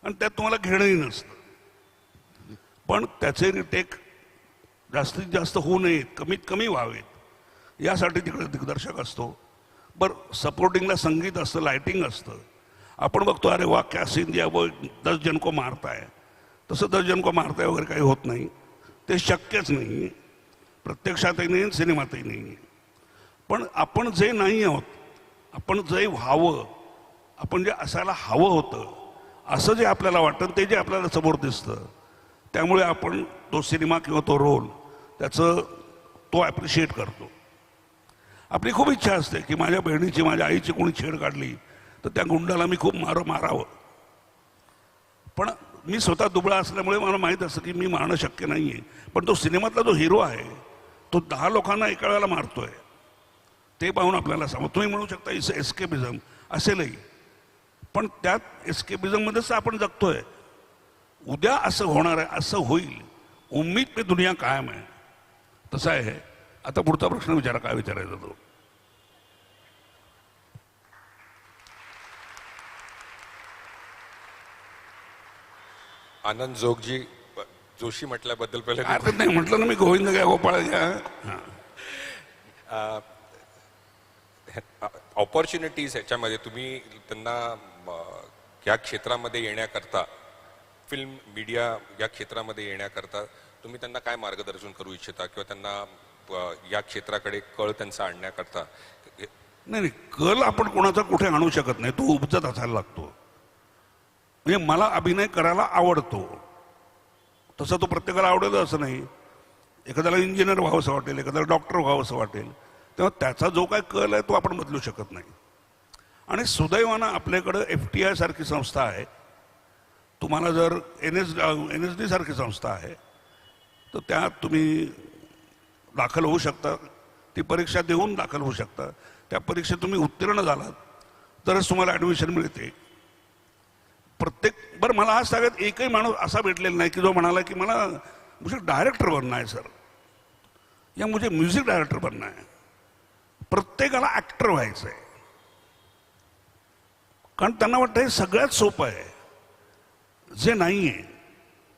आणि त्यात तुम्हाला घेणंही नसतं. पण त्याचे रिटेक जास्तीत जास्त होऊ नयेत, कमीत कमी व्हावेत यासाठी तिकडे दिग्दर्शक असतो. बरं, सपोर्टिंगला संगीत असतं, लायटिंग असतं. आपण बघतो अरे वा क्या सीन दिया वो 10 जन को मारताय. तसं 10 जन को मारताय वगैरे काही होत नाही, ते शक्यच नाही, प्रत्यक्षातही नाही सिनेमातही नाही. पण आपण जे नाही आहोत, आपण जे व्हावं, आपण जे असायला हवं होतं असं जे आपल्याला वाटतं ते जे आपल्याला समोर दिसतं, त्यामुळे आपण तो सिनेमा किंवा तो रोल त्याचं तो ॲप्रिशिएट करतो. आपली खूप इच्छा असते की माझ्या बहिणीची, माझ्या आईची कोणी छेड काढली तर त्या गुंडाला मी खूप मारावं. पण मी स्वतः दुबळा असल्यामुळे मला माहीत असतं की मी मारणं शक्य नाही आहे. पण तो सिनेमातला जो हिरो आहे तो 10 लोकांना एका वेळेला मारतोय, ते पाहून आपल्याला तुम्ही म्हणू शकता इस एस्केपिझम असेलही, पण त्यात एस्केपिझममध्येच आपण जगतोय. उद्या असं होणार आहे, असं होईल, उम्मीद पे दुनिया कायम आहे, तसं आहे. आता पुढचा प्रश्न विचारा, काय विचारायचा तो.
आनंद जोशी म्हटल्याबद्दल पहिले
नाही म्हटलं ना मी, गोविंद घ्या, गोपाळ घ्या.
ऑपॉर्च्युनिटीज ह्याच्यामध्ये तुम्ही त्यांना या क्षेत्रामध्ये येण्याकरता, फिल्म मीडिया या क्षेत्रामध्ये येण्याकरता तुम्ही त्यांना काय मार्गदर्शन करू इच्छिता किंवा त्यांना या क्षेत्राकडे कळ त्यांचा आणण्याकरता?
नाही, कल आपण कोणाचा कुठे आणू शकत नाही, तो उपजत असायला लागतो. म्हणजे मला अभिनय करायला आवडतो, तसं तो प्रत्येकाला आवडेल असं नाही. एखाद्याला इंजिनियर व्हावं असं वाटेल, एखाद्याला डॉक्टर व्हावं असं वाटेल, तेव्हा त्याचा जो काय कल आहे तो आपण बदलू शकत नाही. आणि सुदैवानं आपल्याकडं FTI सारखी संस्था आहे. तुम्हाला जर NSD सारखी संस्था आहे तर त्यात तुम्ही दाखल होऊ शकता, ती परीक्षा देऊन दाखल होऊ शकता. त्या परीक्षेत तुम्ही उत्तीर्ण झालात तरच तुम्हाला ॲडमिशन मिळते. बरं, मला आज सगळ्यात एकही माणूस असा भेटलेला नाही की जो म्हणाला की मला मुझे डायरेक्टर बनना है सर, या मुझे म्युझिक डायरेक्टर बनना है. प्रत्येकाला ॲक्टर व्हायचं आहे, कारण त्यांना वाटतं हे सगळ्यात सोपं आहे. जे नाही आहे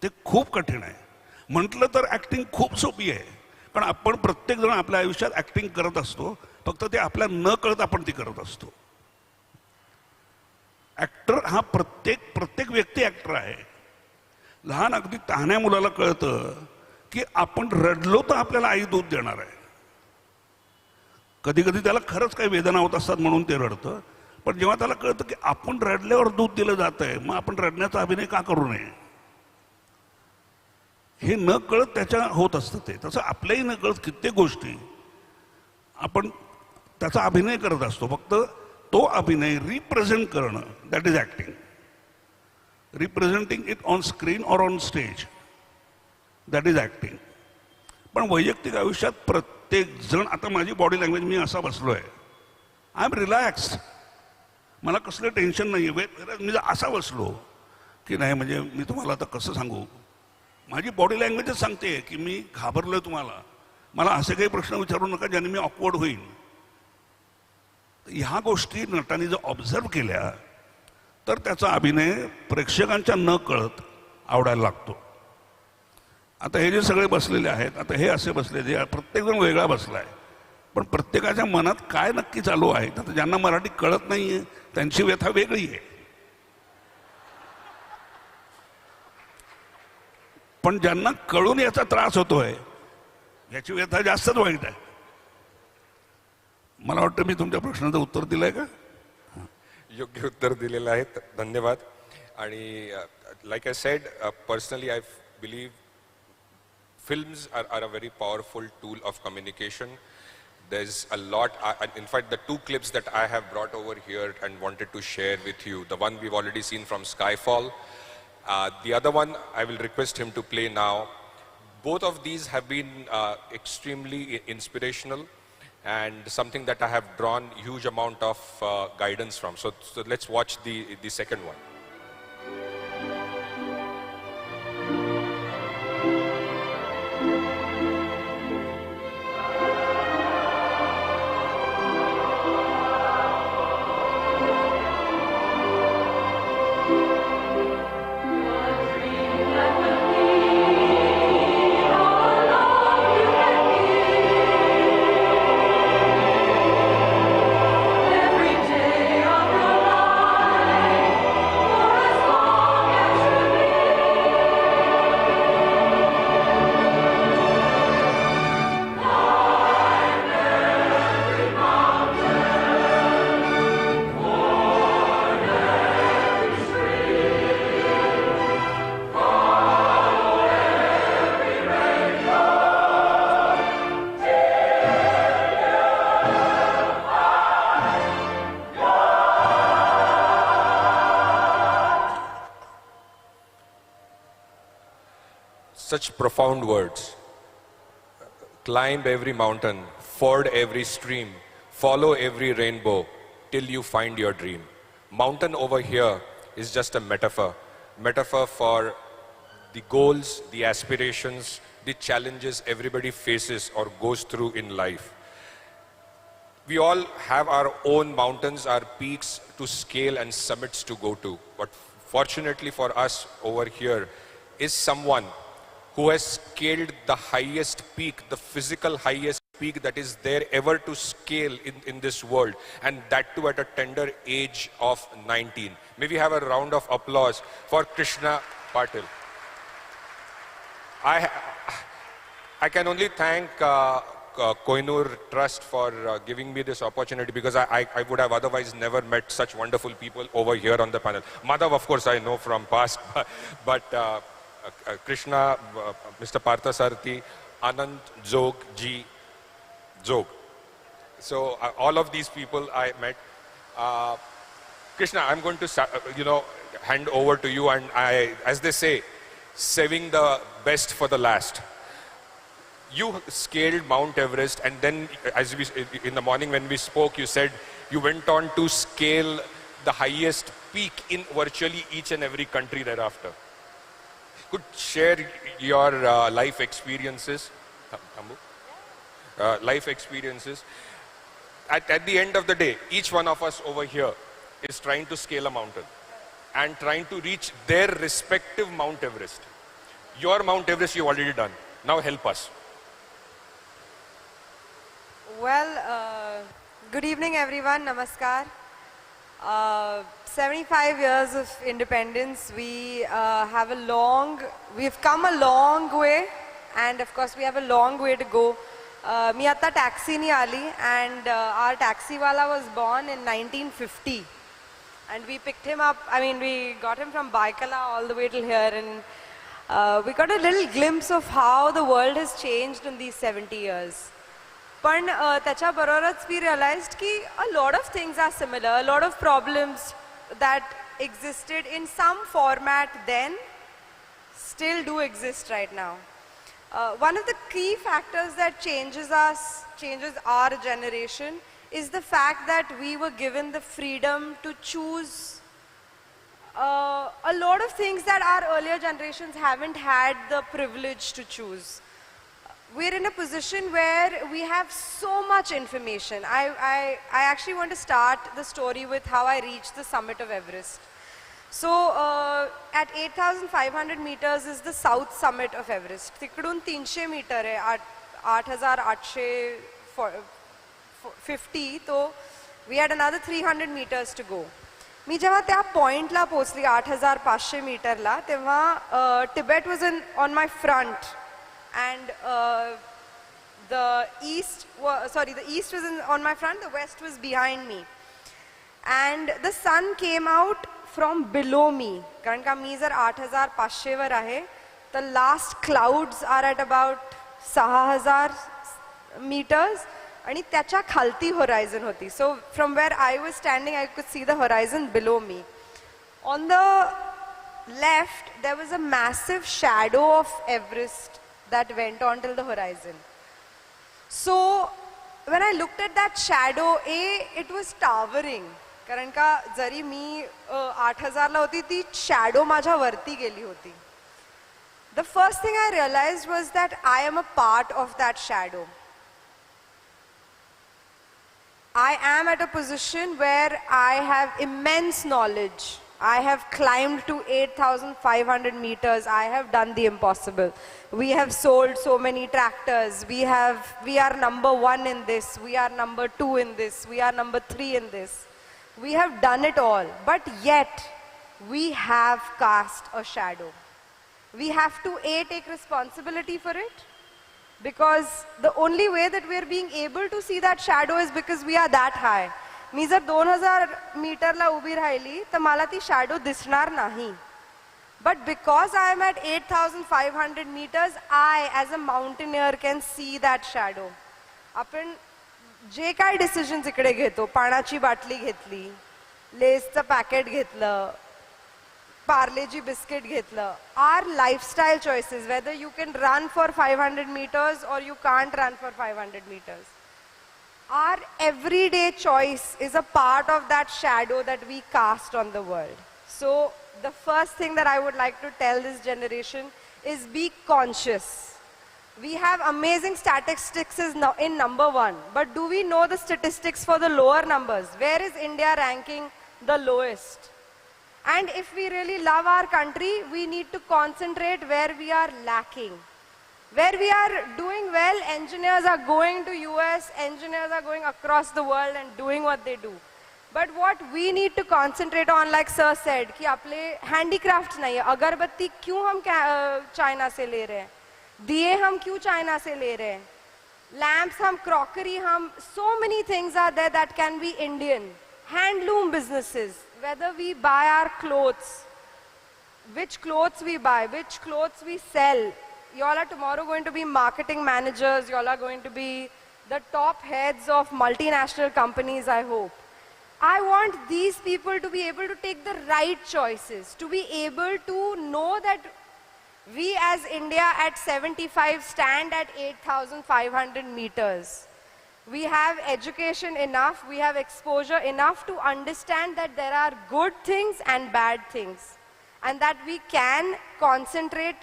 ते खूप कठीण आहे. म्हटलं तर ॲक्टिंग खूप सोपी आहे, पण आपण प्रत्येकजण आपल्या आयुष्यात ॲक्टिंग करत असतो, फक्त ते आपल्या न कळत आपण ती करत असतो. ॲक्टर हा प्रत्येक व्यक्ती ॲक्टर आहे. लहान अगदी तहान्या मुलाला कळतं की आपण रडलो तर आपल्याला आई दूध देणार आहे. कधी कधी त्याला खरंच काही वेदना होत असतात म्हणून ते रडतं, पण जेव्हा त्याला कळतं की आपण रडल्यावर दूध दिलं जात आहे, मग आपण रडण्याचा अभिनय का करू नये, हे न कळत त्याच्या होत असतं. ते तसं आपल्याही न कळत कित्येक गोष्टी आपण त्याचा अभिनय करत असतो. फक्त तो अभिनय रिप्रेझेंट करणं, that is acting. Representing it on screen or on stage, that is acting. पण वैयक्तिक आयुष्यात प्रत्येक जण, आता माझी बॉडी लँग्वेज, मी असा बसलो आहे, आय एम रिलॅक्स्ड, मला कसलं टेन्शन नाही आहे. मी असा बसलो की नाही, म्हणजे मी तुम्हाला आता कसं सांगू, माझी बॉडी लँग्वेजच सांगते की मी घाबरलोय तुम्हाला, मला असे काही प्रश्न विचारू नका ज्याने मी ऑकवर्ड होईन. ह्या गोष्टी नटाने जर ऑब्झर्व केल्या तर त्याचा अभिनय प्रेक्षकांच्या न कळत आवडायला लागतो. आता हे जे सगळे बसलेले आहेत, आता हे असे बसलेले, प्रत्येकजण वेगळा बसला आहे, पण प्रत्येकाच्या मनात काय नक्की चालू आहे. आता ज्यांना मराठी कळत नाही आहे त्यांची व्यथा वेगळी आहे, पण ज्यांना कळून याचा त्रास होतोय याची व्यथा जास्तच वाईट आहे. मला वाटतं मी तुमच्या प्रश्नाचं उत्तर दिलंय का?
योग्य उत्तर दिलेलं आहे, धन्यवाद. आणि like I said, personally I believe films are a very powerful tool of communication. There's a lot, in fact the two clips that I have brought over here and wanted to share with you, the one we've already seen from Skyfall, the other one I will request him to play now. Both of these have been extremely inspirational and something that I have drawn huge amount of guidance from. So let's watch the second one. such profound words. Climb every mountain, ford every stream, follow every rainbow till you find your dream. Mountain over here is just a metaphor for the goals, the aspirations, the challenges everybody faces or goes through in life. We all have our own mountains, our peaks to scale and summits to go to. But fortunately for us over here is someone who has scaled the highest peak, the physical highest peak that is there ever to scale in this world, and that too at a tender age of 19. May we have a round of applause for Krishna Patil. I can only thank Kohinoor Trust for giving me this opportunity, because I would have otherwise never met such wonderful people over here on the panel. Madhav, of course, I know from past, but Krishna, Mr. Parthasarathi, Anand, Jog, Ji, Jog. So all of these people I met. Krishna, I'm going to hand over to you, and as they say, saving the best for the last. You scaled Mount Everest, and then in the morning when we spoke, you said you went on to scale the highest peak in virtually each and every country thereafter. Could share your life experiences, life experiences. At the end of the day, each one of us over here is trying to scale a mountain and trying to reach their respective Mount Everest. Your Mount Everest you've already done. Now help us.
Well, good evening everyone, namaskar. 75 years of independence, we've come a long way, and of course we have a long way to go. मी आता taxi नहीं आली, and our taxi wala was born in 1950, and we picked him up, we got him from Baikala all the way till here, and we got a little glimpse of how the world has changed in these 70 years. पण त्याच्या बरोबरच we realized की a lot of things are similar, a lot of problems that existed in some format then still do exist right now. One of the key factors that changes our generation is the fact that we were given the freedom to choose a lot of things that our earlier generations haven't had the privilege to choose. We're in a position where we have so much information. I actually want to start the story with how I reached the summit of Everest. So at 8,500 meters is the south summit of Everest. तिकडून 300 metre है, 8,850, तो we had another 300 meters to go. मी जेव्हा त्या पॉइंटला पोहोचली 8,500 मीटरला, तेव्हा Tibet was on my front. And the east was on my front, the west was behind me. And the sun came out from below me. कारण का मी जर 8,500 वर आहे, the last clouds are at about 6,000 meters, आणि त्याच्या खालती horizon होती. So from where I was standing, I could see the horizon below me. On the left, there was a massive shadow of Everest that went on till the horizon. So when I looked at that shadow, it was towering. कारण का जरी मी 8,000 ला होती, ती shadow माझ्या वरती गेली होती. The first thing I realized was that I am a part of that shadow. I am at a position where I have immense knowledge. I have climbed to 8,500 meters. I have done the impossible. We have sold so many tractors. We are number 1 in this. We are number 2 in this. We are number 3 in this. We have done it all. But yet, we have cast a shadow. We have to take responsibility for it. Because the only way that we are being able to see that shadow is because we are that high. मी जर 2,000 मीटरला उभी राहिली तर मला ती shadow दिसणार नाही. But because I am at 8,500 meters, I as a mountaineer can see that shadow. आपण जे काय डिसिजन्स इकडे घेतो, पाण्याची बाटली घेतली, लेसचं पॅकेट घेतलं, Parle-Ji biscuit घेतलं. Our lifestyle choices, whether you can run for 500 meters or you can't run for 500 meters. Our everyday choice is a part of that shadow that we cast on the world. So the first thing that I would like to tell this generation is be conscious. We have amazing statistics in number 1, but do we know the statistics for the lower numbers? Where is India ranking the lowest? And if we really love our country, we need to concentrate where we are lacking. Where we are doing well, engineers are going to US, engineers are going across the world and doing what they do. But what we need to concentrate on, like Sir said, कि अपने handicraft नहीं है, अगरबत्ती क्यों हम China से ले रहे हैं, दिए हम क्यों China से ले रहे हैं, lamps हम, crockery हम, so many things are there that can be Indian. Handloom businesses, whether we buy our clothes, which clothes we buy, which clothes we sell. You all are tomorrow going to be marketing managers, you all are going to be the top heads of multinational companies, I hope. I want these people to be able to take the right choices, to be able to know that we as India at 75 stand at 8,500 meters. We have education enough, we have exposure enough to understand that there are good things and bad things, and that we can concentrate.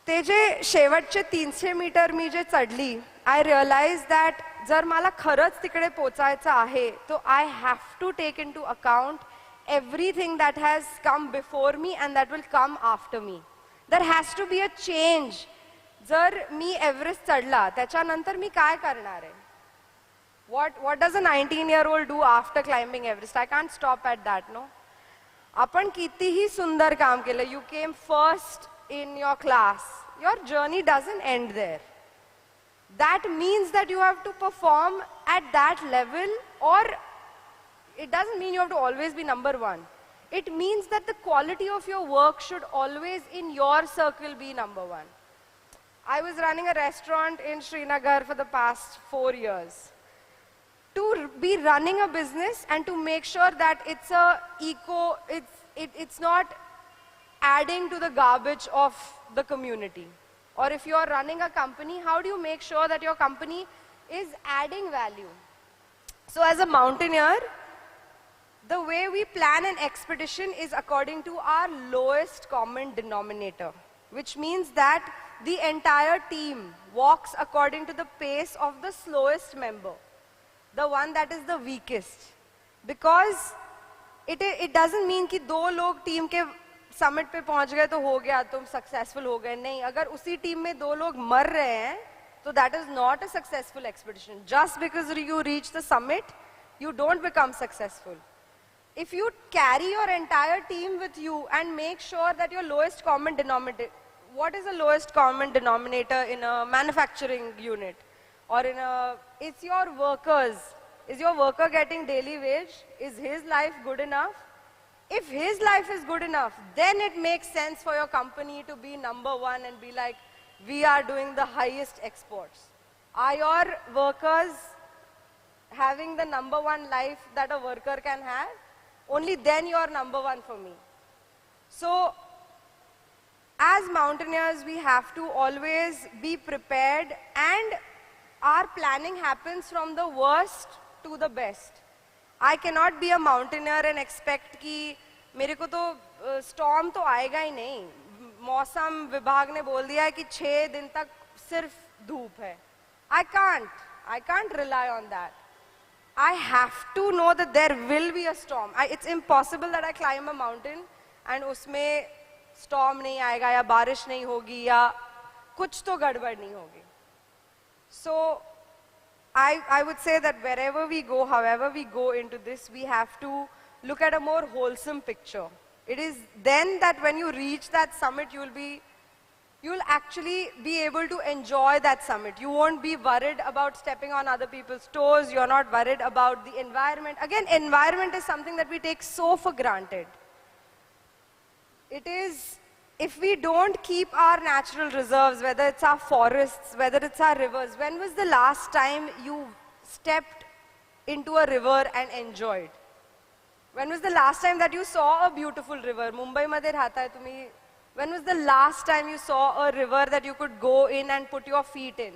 ते जे शेवटचे 300 metre मी जे चढली, I realized that जर मला खरंच तिकडे पोचायचं आहे, तो I have to take into account everything that has come before me and that will come after me. There has to be a change. जर मी एव्हरेस्ट चढला, त्याच्यानंतर मी काय करणार आहे? What does a 19-year-old do after climbing Everest? I can't stop at that, no? आपण कितीही सुंदर काम केलं, you came first in your class, your journey doesn't end there. That means that you have to perform at that level, or it doesn't mean you have to always be number 1. It means that the quality of your work should always in your circle be number 1. I was running a restaurant in Srinagar for the past 4 years. To be running a business and to make sure that it's it's not adding to the garbage of the community. Or if you are running a company, how do you make sure that your company is adding value? So as a mountaineer, the way we plan an expedition is according to our lowest common denominator, which means that the entire team walks according to the pace of the slowest member, the one that is the weakest. Because it doesn't mean कि दो लोग team के summit पे पहुंच गए तो हो गया, तुम successful हो गए. नहीं, अगर उसी team में दो लोग मर रहे हैं, तो that is not a successful expedition. Just because you reach the summit, you don't become successful. If you carry your entire team with you and make sure that your lowest common denominator, what is the lowest common denominator in a manufacturing unit? Or in a, it's your workers. Is your worker getting daily wage? Is his life good enough? If his life is good enough, then it makes sense for your company to be number 1 and be like, we are doing the highest exports. Are your workers having the number 1 life that a worker can have? Only then you are number 1 for me. So, as mountaineers, we have to always be prepared, and our planning happens from the worst to the best. I cannot be a mountaineer and expect कि मेरे को तो storm तो आएगा ही नहीं. मौसम विभाग ने बोल दिया है कि 6 दिन तक सिर्फ धूप है. I can't rely on that. I have to know that there will be a storm. It's impossible that I climb a mountain and उसमें storm नहीं आएगा या बारिश नहीं होगी या कुछ तो गड़बड़ नहीं होगी. So I would say that wherever we go, however we go into this, we have to look at a more wholesome picture. It is then that when you reach that summit, you'll actually be able to enjoy that summit. You won't be worried about stepping on other people's toes. You're not worried about the environment. Again, environment is something that we take so for granted. It is, if we don't keep our natural reserves, whether it's our forests, whether it's our rivers, when was the last time you stepped into a river and enjoyed? When was the last time that you saw a beautiful river? Mumbai मध्ये राहताय तुम्ही. When was the last time you saw a river that you could go in and put your feet in?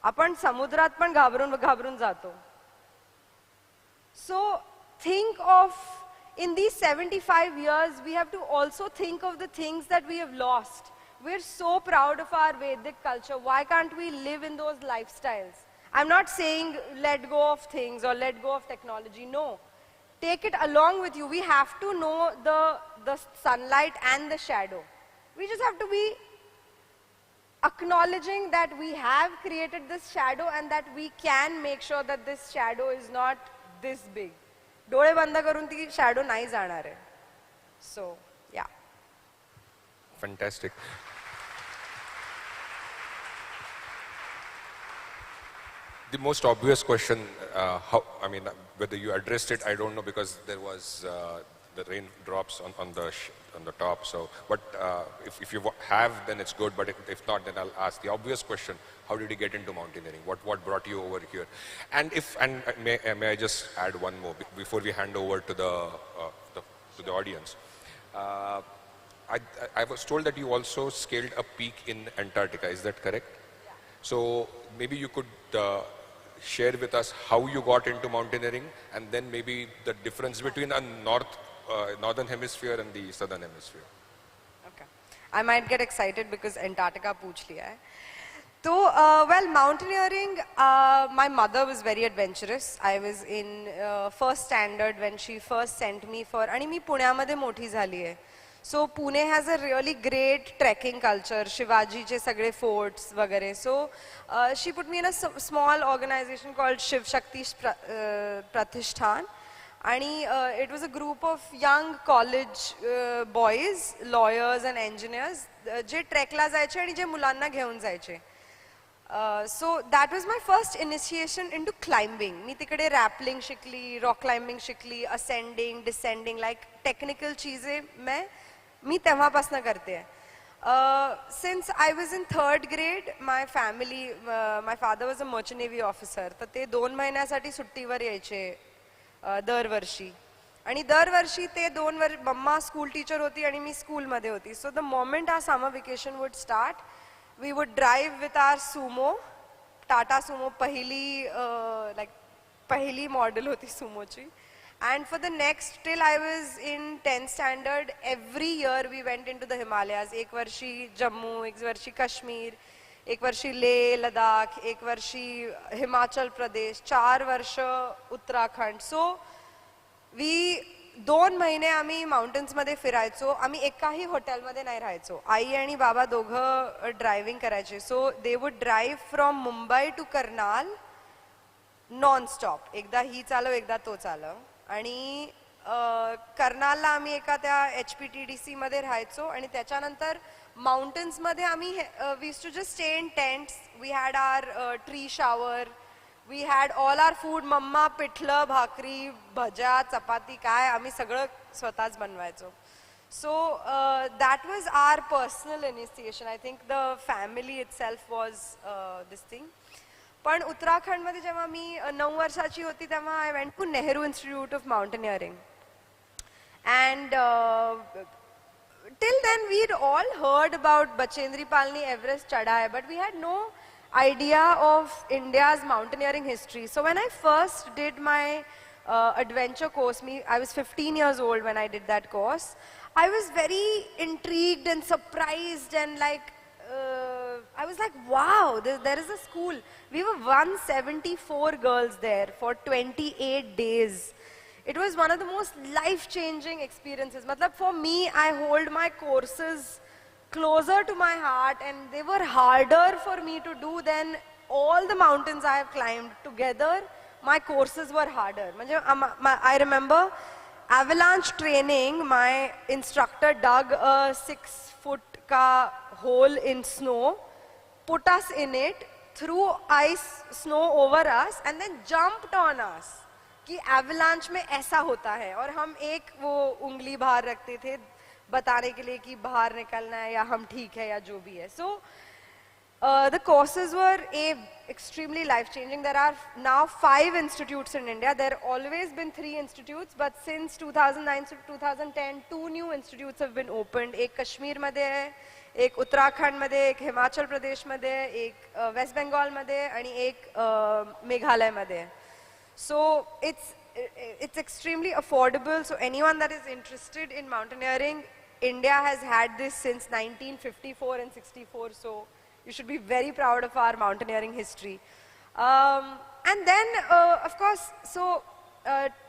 आपण समुद्रात पण घाबरून जातो. So think of, in these 75 years, we have to also think of the things that we have lost. We're so proud of our Vedic culture. Why can't we live in those lifestyles? I'm not saying let go of things or let go of technology. No. Take it along with you. We have to know the sunlight and the shadow. We just have to be acknowledging that we have created this shadow and that we can make sure that this shadow is not this big. डोळे बंद करून ती shadow नाही जाणार आहे. So, yeah.
Fantastic. The most obvious question, whether you addressed it, I don't know, because there was the raindrops on the top. So, but if you have, then it's good. But if not, then I'll ask the obvious question: how did you get into mountaineering? What brought you over here? And may I just add one more before we hand over to the audience? I was told that you also scaled a peak in Antarctica. Is that correct?
Yeah.
So maybe you could share with us how you got into mountaineering, and then maybe the difference between a northern hemisphere and the southern hemisphere.
Okay. I might get excited because Antarctica पूछ लिया है. So, well, mountaineering, my mother was very adventurous. I was in first standard when she first sent me for, आणि मी पुण्यामध्ये मोठी झाली आहे. So Pune has a really great trekking culture, Shivajiचे सगळे forts वगैरे. So she put me in a small organization called Shiv Shakti Pratishthan. आणि it was a group of young college boys, lawyers and engineers, जे ट्रेकला जायचे आणि जे मुलांना घेऊन जायचे. So that was my first initiation into climbing. मी तिकडे rappelling शिकली, rock climbing शिकली, ascending, descending, like technical चीजें मी तेव्हापासून करते आहे. Since I was in 3rd grade, my family, my father was a merchant navy officer. तर ते 2 महिन्यासाठी सुट्टीवर यायचे दरवर्षी. आणि दरवर्षी ते 2 वर्ष मम्मा स्कूल टीचर होती आणि मी स्कूलमध्ये होती. So the moment our summer vacation would start, we would drive with our sumo, Tata Sumo, पहली model होती sumoची. And for the next, till I was in 10th standard, every year we went into the Himalayas. एक वर्षी जम्मू, एक वर्षी कश्मीर, एक वर्षी लेह, लद्दाख, एक वर्षी हिमाचल प्रदेश, 4 वर्ष उत्तराखंड. So we 2 महिने आम्ही माउंटेन्स मध्ये फिरायचो. आम्ही एकाही हॉटेलमध्ये नाही राहायचो. आई आणि बाबा दोघं ड्रायव्हिंग करायचे. So they would drive from Mumbai to Karnal non-stop. एकदा ही चालव, एकदा तो चालव. आणि कर्नालला आम्ही एका त्या HPTDC मध्ये राहायचो. आणि त्याच्यानंतर माउंटेन्स मध्ये आम्ही we used to just stay in tents. We had our tree shower. We had all our food. मम्मा पिठलं, भाकरी, भज्या, चपाती काय आम्ही सगळं स्वतःच बनवायचो. So that was our personal initiation. I think the family itself was this thing. पण उत्तराखंडमध्ये जेव्हा मी 9 वर्षाची होती तेव्हा I went to Nehru Institute of Mountaineering. And till then we'd all heard about Bachendri Palni Everest Chadha, but we had no idea of India's mountaineering history. So when I first did my adventure course, I was 15 years old when I did that course. I was very intrigued and surprised and I was like, wow, there is a school. We were 174 girls there for 28 days. It was one of the most life-changing experiences. Matlab, for me, I hold my courses closer to my heart, and they were harder for me to do than all the mountains I have climbed together. My courses were harder. I remember avalanche training. My instructor dug a 6-foot hole in snow, put us in it, threw snow over us, and then jumped on us. कि avalanche में ऐसा होता है. और हम एक वो उंगली बाहर रखते थे बताने के लिए कि बाहर निकलना है या हम ठीक है या जो भी है. So The courses were extremely life-changing. There are now 5 institutes in India. There have always been 3 institutes, but since 2009 to 2010, 2 new institutes have been opened. एक कश्मीर मध्ये आहे, एक उत्तराखंड मध्ये, एक हिमाचल प्रदेश मध्ये, एक वेस्ट बंगाल मध्ये आणि एक मेघालय मध्ये. So it's extremely affordable. So anyone that is interested in mountaineering, India has had this since 1954 and 64. So you should be very proud of our mountaineering history. And then, of course, so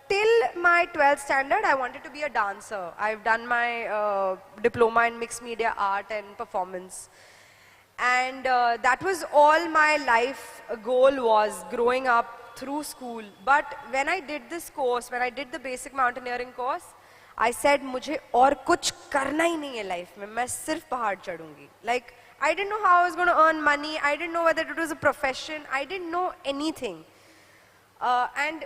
till my 12th standard, I wanted to be a dancer. I've done my diploma in mixed media art and performance. And that was all my life goal was growing up through school. But when I did this course, when I did the basic mountaineering course, I said, मुझे और कुछ करना ही नहीं है life में, मैं सिर्फ पहाड़ चढ़ूंगी. Like, I didn't know how I was going to earn money. I didn't know whether it was a profession. I didn't know anything. And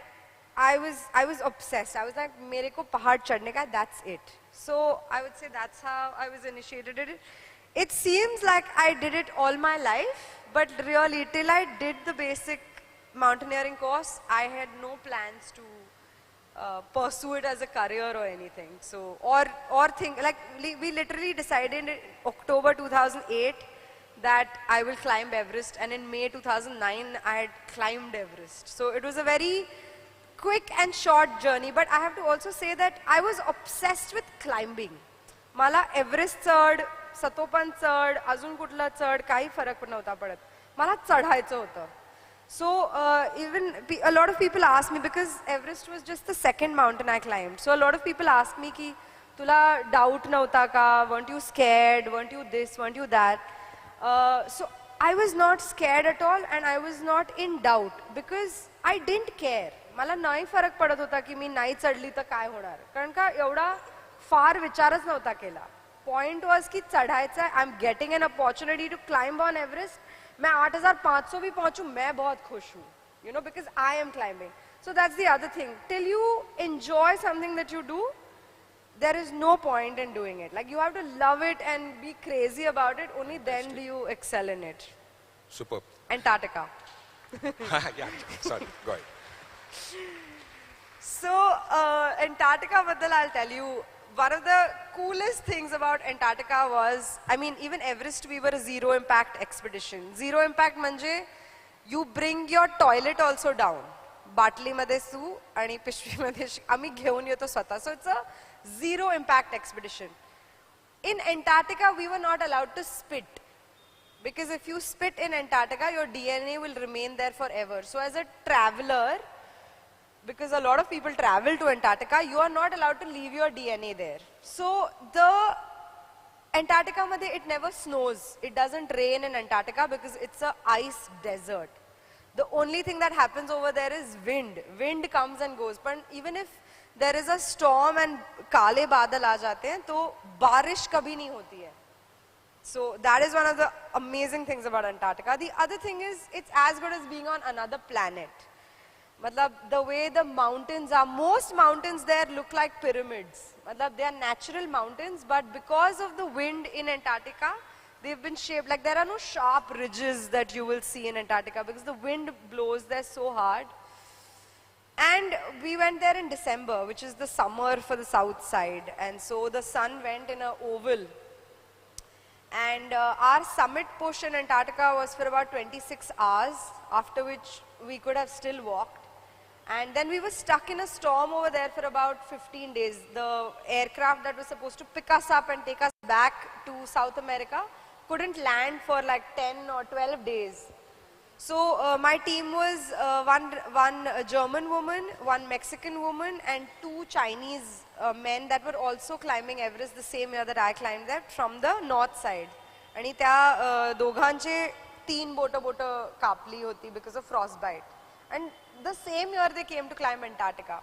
I was obsessed. I was like, मेरे को पहाड़ चढ़ने का, that's it. So I would say that's how I was initiated in it. It seems like I did it all my life, but really till I did the basic mountaineering course, I had no plans to pursue it as a career or anything. So, or think, like we literally decided in October 2008 that I will climb Everest, and in May 2009 I had climbed Everest. So it was a very quick and short journey, but I have to also say that I was obsessed with climbing. मला Everest चढ, सतोपन चढ, अजून कुठला चढ, काही फरक पण नव्हता पडत. मला चढायचं होतं. So even a lot of people ask me, because Everest was just the second mountain I climbed. So a lot of people ask me ki तुला doubt नव्हता का? Weren't you scared? Weren't you this? Weren't you that? So I was not scared at all, and I was not in doubt because I didn't care. मला नाही फरक पडत होता की मी नाही चढली तर काय होणार, कारण का एवढा फार विचारच नव्हता केला. Point was की चढायचं आहे, I'm getting an opportunity to climb on Everest. मैं 8,500 भी पहुंचूं, मैं बहुत खुश हूँ, you know, because I am climbing. So that's the other thing. Till you enjoy something that you do, there is no point in doing it. Like, you have to love it and be crazy about it. Only then do you excel in it.
Superb.
Antarctica.
Yeah, sorry, go ahead.
So Antarctica baddal I'll tell you. One of the coolest things about Antarctica was, I mean, even Everest, we were a zero impact expedition. Zero impact manje, you bring your toilet also down. Batli मध्ये सू आणि पिशवी मध्ये आम्ही घेऊन येतो स्वतः. So it's a zero impact expedition. In Antarctica, we were not allowed to spit. Because if you spit in Antarctica, your DNA will remain there forever. So as a traveler, because a lot of people travel to Antarctica, you are not allowed to leave your DNA there. So the Antarctica, it never snows. It doesn't rain in Antarctica because it's a ice desert. The only thing that happens over there is wind. Wind comes and goes. But even if there is a storm and काले बादल आ जाते हैं, तो बारिश कभी नहीं होती है. So that is one of the amazing things about Antarctica. The other thing is, it's as good as being on another planet. Matlab, the way the mountains are, most mountains there look like pyramids. Matlab, they are natural mountains, but because of the wind in Antarctica, they've been shaped, like there are no sharp ridges that you will see in Antarctica because the wind blows there so hard. And we went there in December, which is the summer for the south side, and so the sun went in an oval. And our summit push in Antarctica was for about 26 hours, after which we could have still walked. And then we were stuck in a storm over there for about 15 days. The aircraft that was supposed to pick us up and take us back to South America couldn't land for like 10 or 12 days. So my team was one German woman, one Mexican woman, and 2 Chinese men that were also climbing Everest the same year that I climbed there from the north side. आणि त्या दोघांचे 3 बोटं कापली होती because of frostbite. And the same year they came to climb Antarctica.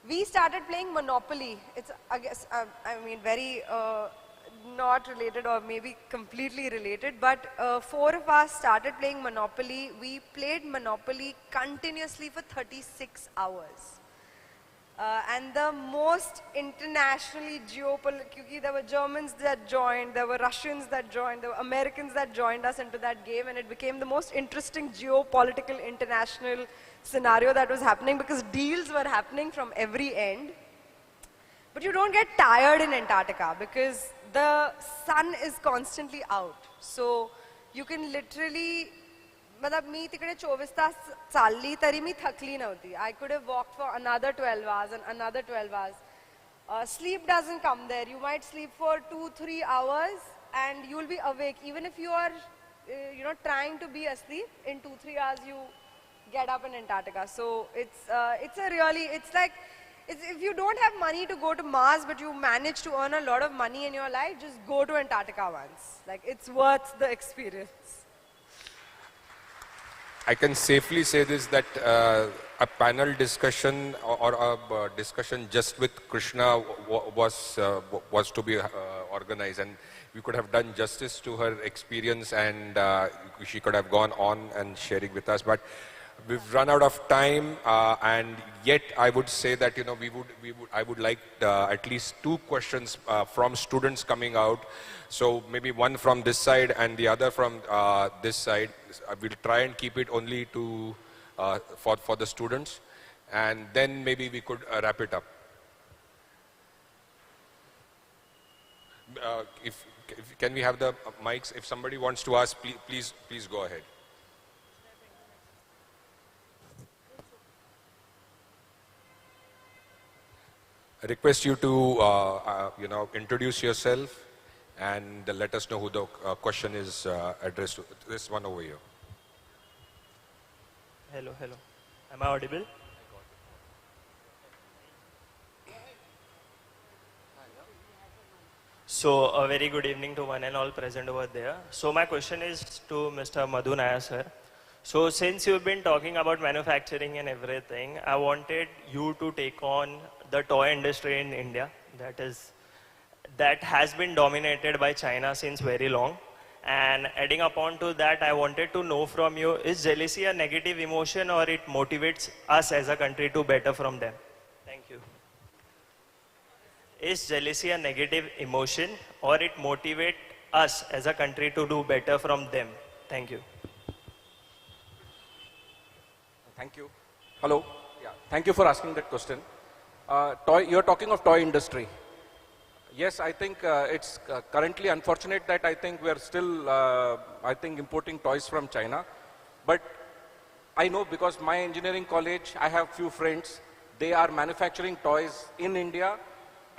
We started playing Monopoly. It's, I guess, I mean, very not related or maybe completely related, but 4 of us started playing Monopoly. We played Monopoly continuously for 36 hours. And the most internationally geopolitical, there were Germans that joined, there were Russians that joined, there were Americans that joined us into that game, and it became the most interesting geopolitical international scenario that was happening because deals were happening from every end. But you don't get tired in Antarctica because the sun is constantly out. So you can literally, मतलब मी तिकडे 24 तास चालली तरी मी थकली नव्हती. I could have walked for another 12 hours and another 12 hours. Sleep doesn't come there. You might sleep for 2-3 hours and you'll be awake. Even if you are, trying to be asleep, in 2-3 hours you get up in Antarctica. So it's like, if you don't have money to go to Mars but you manage to earn a lot of money in your life, just go to Antarctica once. Like, it's worth the experience.
I can safely say this, that a panel discussion or a discussion just with Krishna was to be organized, and we could have done justice to her experience, and she could have gone on and sharing with us. But we've run out of time, and yet I would say that I would like at least 2 questions from students coming out. So maybe one from this side and the other from this side. We'll try and keep it only to for the students, and then maybe we could wrap it up. Can we have the mics? If somebody wants to ask, please go ahead. I request you to introduce yourself and let us know who the question is addressed to. This one over here.
Hello. Am I audible? So, a very good evening to one and all present over there. So, my question is to Mr. Madhu Naya, sir. So, since you've been talking about manufacturing and everything, I wanted you to take on the toy industry in India. That has been dominated by China since very long. And adding upon to that, I wanted to know from you, is jealousy a negative emotion or it motivates us as a country to better from them? Thank you. Is jealousy a negative emotion or it motivates us as a country to do better from them? Thank you.
Thank you. Hello. Yeah. Thank you for asking that question. You're talking of toy industry. Yes, I think it's currently unfortunate that I think we are still, importing toys from China. But I know because my engineering college, I have few friends, they are manufacturing toys in India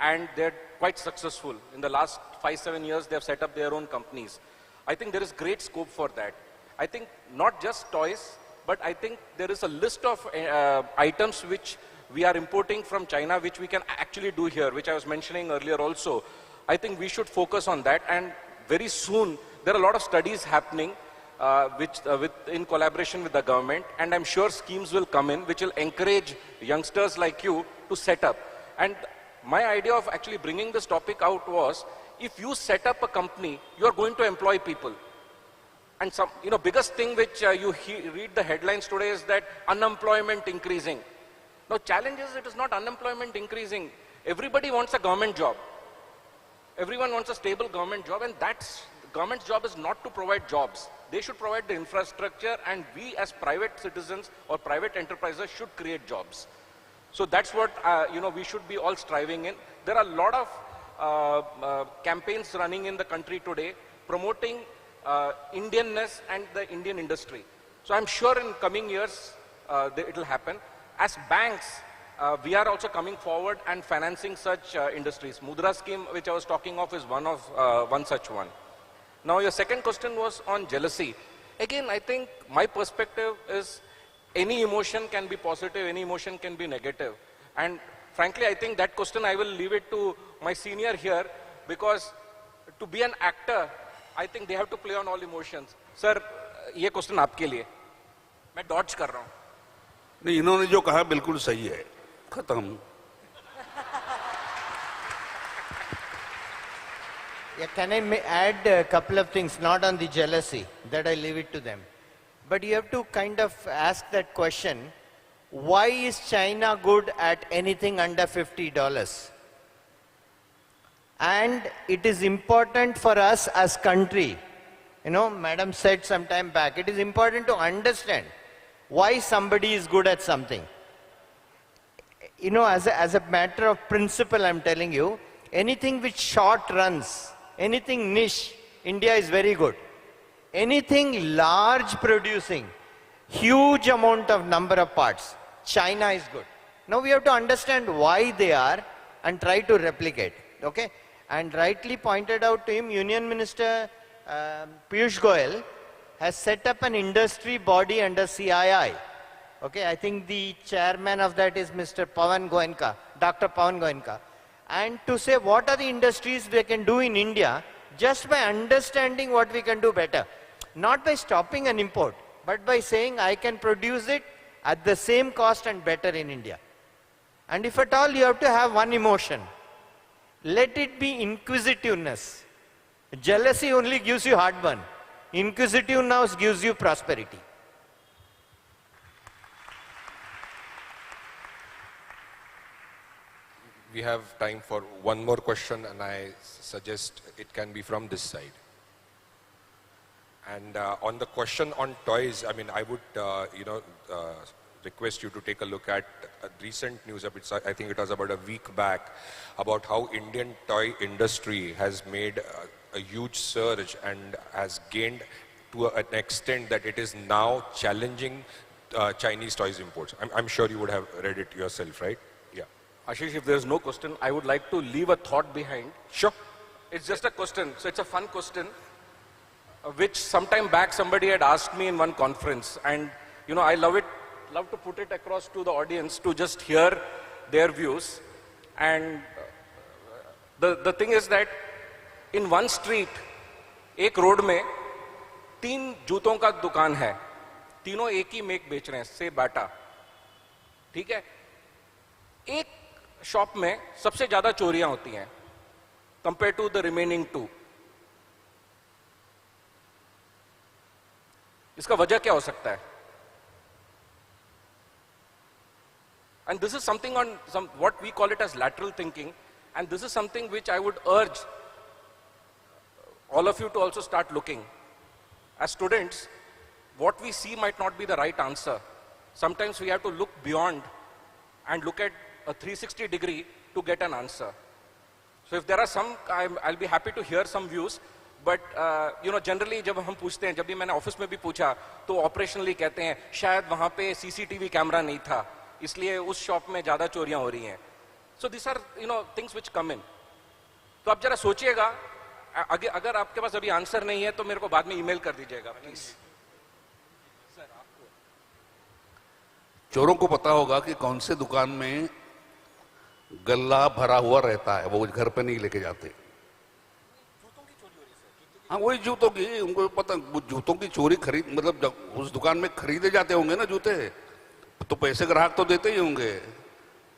and they're quite successful. In the last 5-7 years, they have set up their own companies. I think there is great scope for that. I think not just toys, but I think there is a list of items which we are importing from China, which we can actually do here, which I was mentioning earlier also. I think we should focus on that, and very soon, there are a lot of studies happening in collaboration with the government, and I'm sure schemes will come in, which will encourage youngsters like you to set up. And my idea of actually bringing this topic out was, if you set up a company, you're going to employ people. And some, biggest thing which you read the headlines today is that unemployment increasing. Now, challenge is, it is not unemployment increasing. Everybody wants a government job. Everyone wants a stable government job, and government's job is not to provide jobs. They should provide the infrastructure, and we as private citizens or private enterprises should create jobs. So that's what, we should be all striving in. There are a lot of campaigns running in the country today promoting Indianness and the Indian industry. So I'm sure in coming years, it will happen. As banks, we are also coming forward and financing such industries. Mudra scheme, which I was talking of, is one such one. Now, your second question was on jealousy. Again, I think my perspective is any emotion can be positive, any emotion can be negative. And frankly, I think that question I will leave it to my senior here, because to be an actor, I think they have to play on all emotions. Sir, ये question आपके लिए. मैं dodge कर रहा हूँ.
नहीं, इन्होंने जो कहा बिल्कुल सही है. खत्म.
Yeah, can I add a couple of things, not on the jealousy, that I leave it to them. But you have to kind of ask that question, why is China good at anything under $50? And it is important for us as country. You know, Madam said some time back, it is important to understand why somebody is good at something. You know, as a matter of principle, I'm telling you, anything which short runs, anything niche, India is very good. Anything large producing, huge amount of number of parts, China is good. Now we have to understand why they are and try to replicate, okay? And rightly pointed out to him, Union Minister Piyush Goyal has set up an industry body under CII. Okay, I think the chairman of that is Mr. Pawan Goenka, Dr. Pawan Goenka. And to say what are the industries they can do in India, just by understanding what we can do better. Not by stopping an import, but by saying I can produce it at the same cost and better in India. And if at all you have to have one emotion, let it be inquisitiveness. Jealousy only gives you heartburn. Inquisitiveness gives you prosperity.
We have time for one more question, and I suggest it can be from this side. And on the question on toys, I mean, I would, request you to take a look at a recent news. I think it was about a week back, about how Indian toy industry has made a huge surge and has gained to an extent that it is now challenging Chinese toys imports. I'm sure you would have read it yourself, right? Yeah.
Ashish, if there's no question, I would like to leave a thought behind.
Sure.
It's just a question, so it's a fun question, which sometime back somebody had asked me in one conference, and you know, I love to put it across to the audience to just hear their views. And the thing is that in one street, एक road में 3 जूतों का दुकान है, तीनों एक ही make बेच रहे हैं, से बाटा, ठीक है? एक शॉप में सबसे ज्यादा चोरियां होती हैं कंपेयर टू द रिमेनिंग 2. इसका वजह क्या हो सकता है? And this is something on what we call it as lateral thinking, and this is something which I would urge all of you to also start looking. As students, what we see might not be the right answer. Sometimes we have to look beyond and look at a 360 degree to get an answer. So if there are some, I'll be happy to hear some views. But generally जब हम पूछते हैं, जब भी मैंने office में भी पूछा, तो ऑपरेशनली कहते हैं शायद वहाँ पे CCTV कैमरा नहीं था, इसलिए उस शॉप में ज़्यादा चोरियाँ हो रही हैं. So these are things which come in. तो आप जरा सोचिएगा, अगर आपके पास अभी आंसर नहीं है तो मेरे को बाद में ईमेल कर दीजिएगा प्लीज.
चोरों को पता होगा कि कौन से दुकान में गल्ला भरा हुआ रहता है, वो घर पे नहीं लेके जाते. हाँ, वही जूतों की, उनको पता, जूतों की चोरी खरीद, मतलब उस दुकान में खरीदे जाते होंगे ना जूते, तो पैसे ग्राहक तो देते ही होंगे,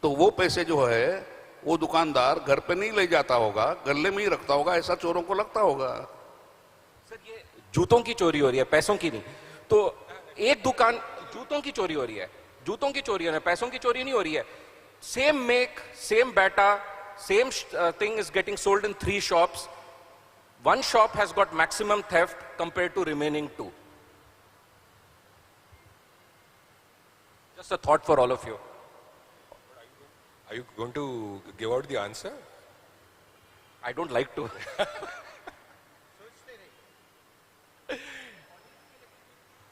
तो वो पैसे जो है वो दुकानदार घर पे नहीं ले जाता होगा, गले में ही रखता होगा, ऐसा चोरों को लगता होगा.
सर ये जूतों की चोरी हो रही है, पैसों की नहीं. तो एक दुकान, जूतों की चोरी हो रही है, जूतों की चोरी हो रही है, पैसों की चोरी नहीं हो रही है. सेम मेक, सेम बैटा, same thing is getting sold in 3 shops. One shop has got maximum theft compared to remaining 2. Just a thought for all of you.
Are you going to give out the answer?
I don't like to.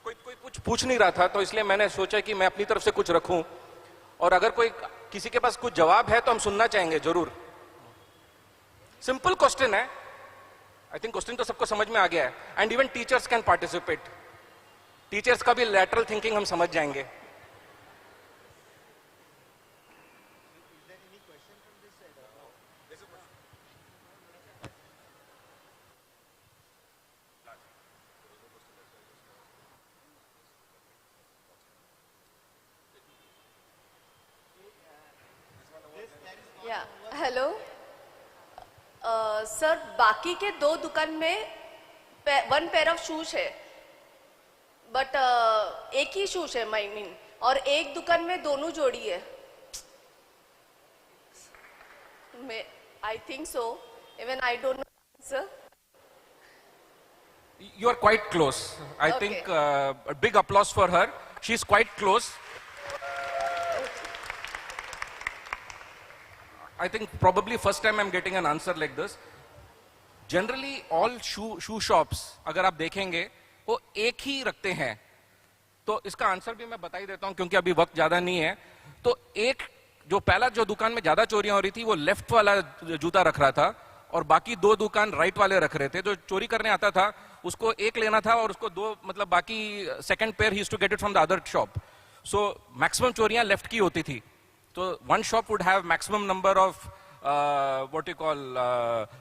कोई कुछ पूछ नहीं रहा था, तो इसलिए मैंने सोचा कि मैं अपनी तरफ से कुछ रखूं, और अगर कोई किसी के पास कुछ जवाब है तो हम सुनना चाहेंगे जरूर. सिंपल क्वेश्चन है. आई थिंक क्वेश्चन तो सबको समझ में आ गया है. And even teachers can participate. Teachers का भी लैटरल थिंकिंग हम समझ जाएंगे.
हेलो सर, बाकी के 2 दुकान में 1 pair of शूज है, बट एक ही शूज है. आई मीन
और एक दुकान में दोनों जोड़ी है. I think so. Even I don't know the answer.
You are quite close. I
Okay.
think a big applause for her. She's quite close. I think probably first time I'm getting an answer like this. Generally, all shoe shops, अगर आप देखेंगे, वो एक ही रखते हैं. तो इसका answer भी मैं बता ही देता हूँ क्योंकि अभी वक्त ज़्यादा नहीं है. तो एक जो पहला जो दुकान में ज़्यादा चोरियां हो रही थी वो लेफ्ट वाला जूता रख रहा था और बाकी दो दुकान राइट वाले रख रहे थे. जो चोरी करने आता था उसको एक लेना था और उसको दो मतलब बाकी सेकंड पेयर ही used to get it from the other shop. So maximum चोरियां लेफ्ट की होती थी. तो one shop would have maximum number of what you call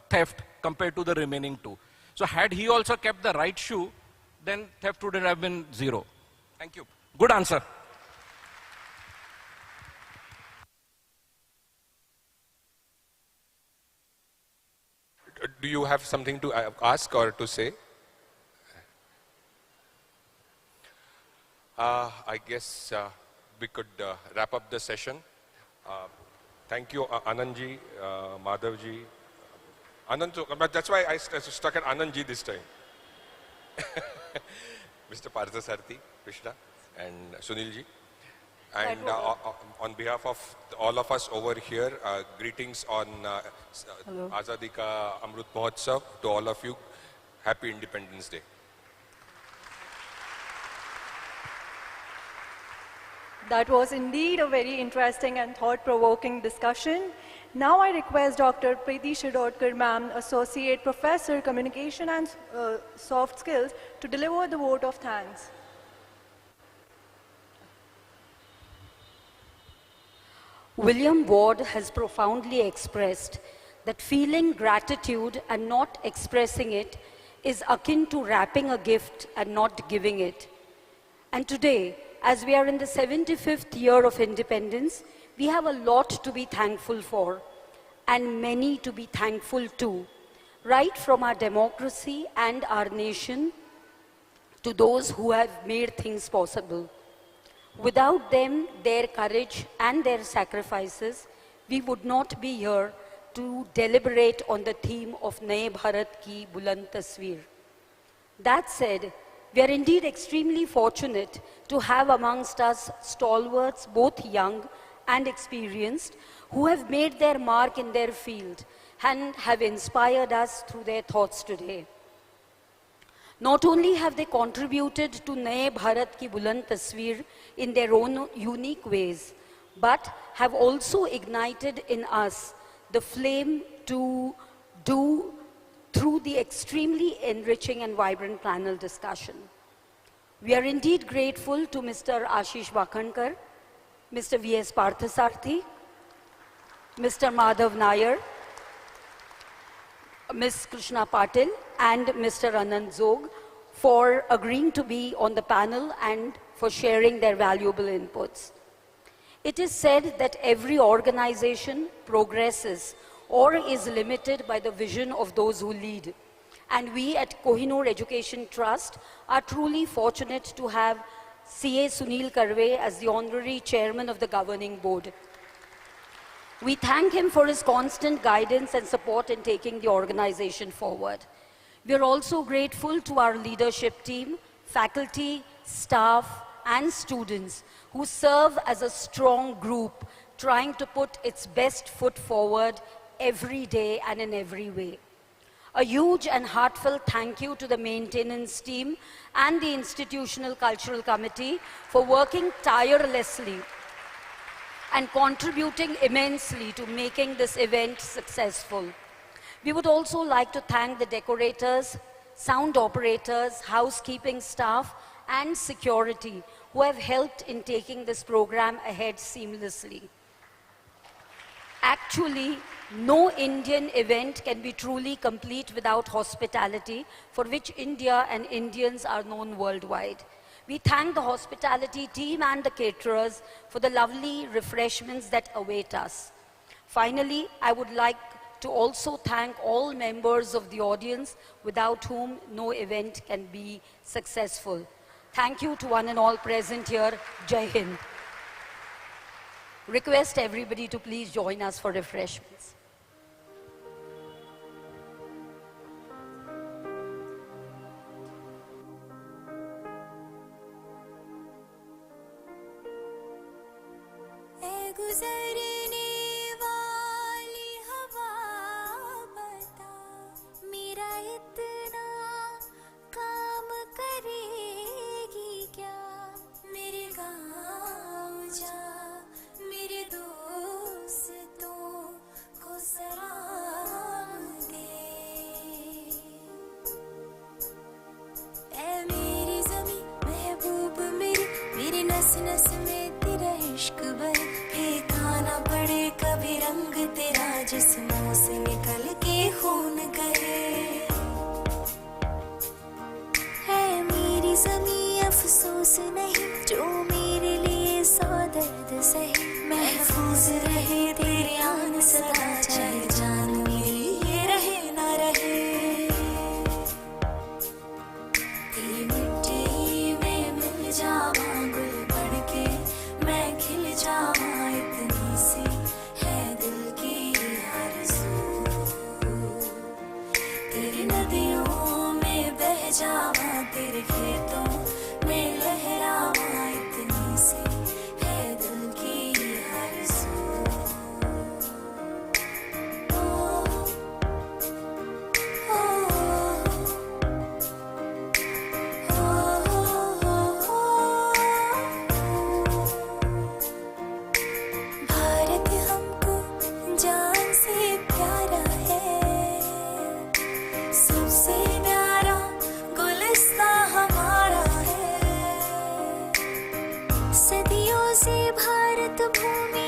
theft compared to the remaining two. So had he also kept the right shoe, then theft would have been 0. Thank you. Good answer.
Do you have something to ask or to say? I guess we could wrap up the session. Thank you, Anandji, Madhavji. Anand, but that's why I stuck at Anandji this time. Mr. Parthasarthi, Krishna, and Sunilji. And on behalf of all of us over here, greetings on Azadi Ka Amrut Mahotsav to all of you. Happy Independence Day.
That was indeed a very interesting and thought-provoking discussion. Now I request Dr. Preeti Shidodkar ma'am, Associate Professor, Communication and Soft Skills, to deliver the vote of thanks.
William Ward has profoundly expressed that feeling gratitude and not expressing it is akin to wrapping a gift and not giving it. And today, as we are in the 75th year of independence, we have a lot to be thankful for and many to be thankful to, right from our democracy and our nation to those who have made things possible. Without them, their courage and their sacrifices, we would not be here to deliberate on the theme of Naye Bharat Ki Buland Tasveer. That said, we are indeed extremely fortunate to have amongst us stalwarts, both young and experienced, who have made their mark in their field and have inspired us through their thoughts today. Not only have they contributed to Naye Bharat Ki Buland Tasveer in their own unique ways, but have also ignited in us the flame to do through the extremely enriching and vibrant panel discussion. We are indeed grateful to Mr. Ashish Vakhankar, Mr. V.S. Parthasarthi, Mr. Madhav Nair, Ms. Krishna Patil, and Mr. Anand Zog for agreeing to be on the panel and for sharing their valuable inputs. It is said that every organization progresses or is limited by the vision of those who lead. And we at Kohinoor Education Trust are truly fortunate to have CA Sunil Karve as the Honorary Chairman of the Governing Board. We thank him for his constant guidance and support in taking the organization forward. We are also grateful to our leadership team, faculty, staff, and students who serve as a strong group trying to put its best foot forward every day and in every way. A huge and heartfelt thank you to the maintenance team and the Institutional Cultural Committee for working tirelessly and contributing immensely to making this event successful. We would also like to thank the decorators, sound operators, housekeeping staff, and security who have helped in taking this program ahead seamlessly. Actually, no Indian event can be truly complete without hospitality, for which India and Indians are known worldwide. We thank the hospitality team and the caterers for the lovely refreshments that await us. Finally, I would like to also thank all members of the audience without whom no event can be successful. Thank you to one and all present here. Jai Hind. Request everybody to please join us for refreshments.
जिस्मों से निकल के खून गए है मेरी ज़मीं अफसोस नहीं जो मेरे लिए सौ दर्द सही महफूज रहे तेरे आन सदा चाहे जान मेरी ये रहे ना रहे तेरी मिट्टी में मिल जावा गुल बढ़ के मैं खिल जावा इतनी सी है दिल की तेरी नदियों में बह जावा तेरे खेतों में लहरावा इतनी सी है दिल की आरज़ू भारत हमको जान से प्यारा है सबसे प्यारा गुलिस्तां हमारा है सदियों से भारत भूमि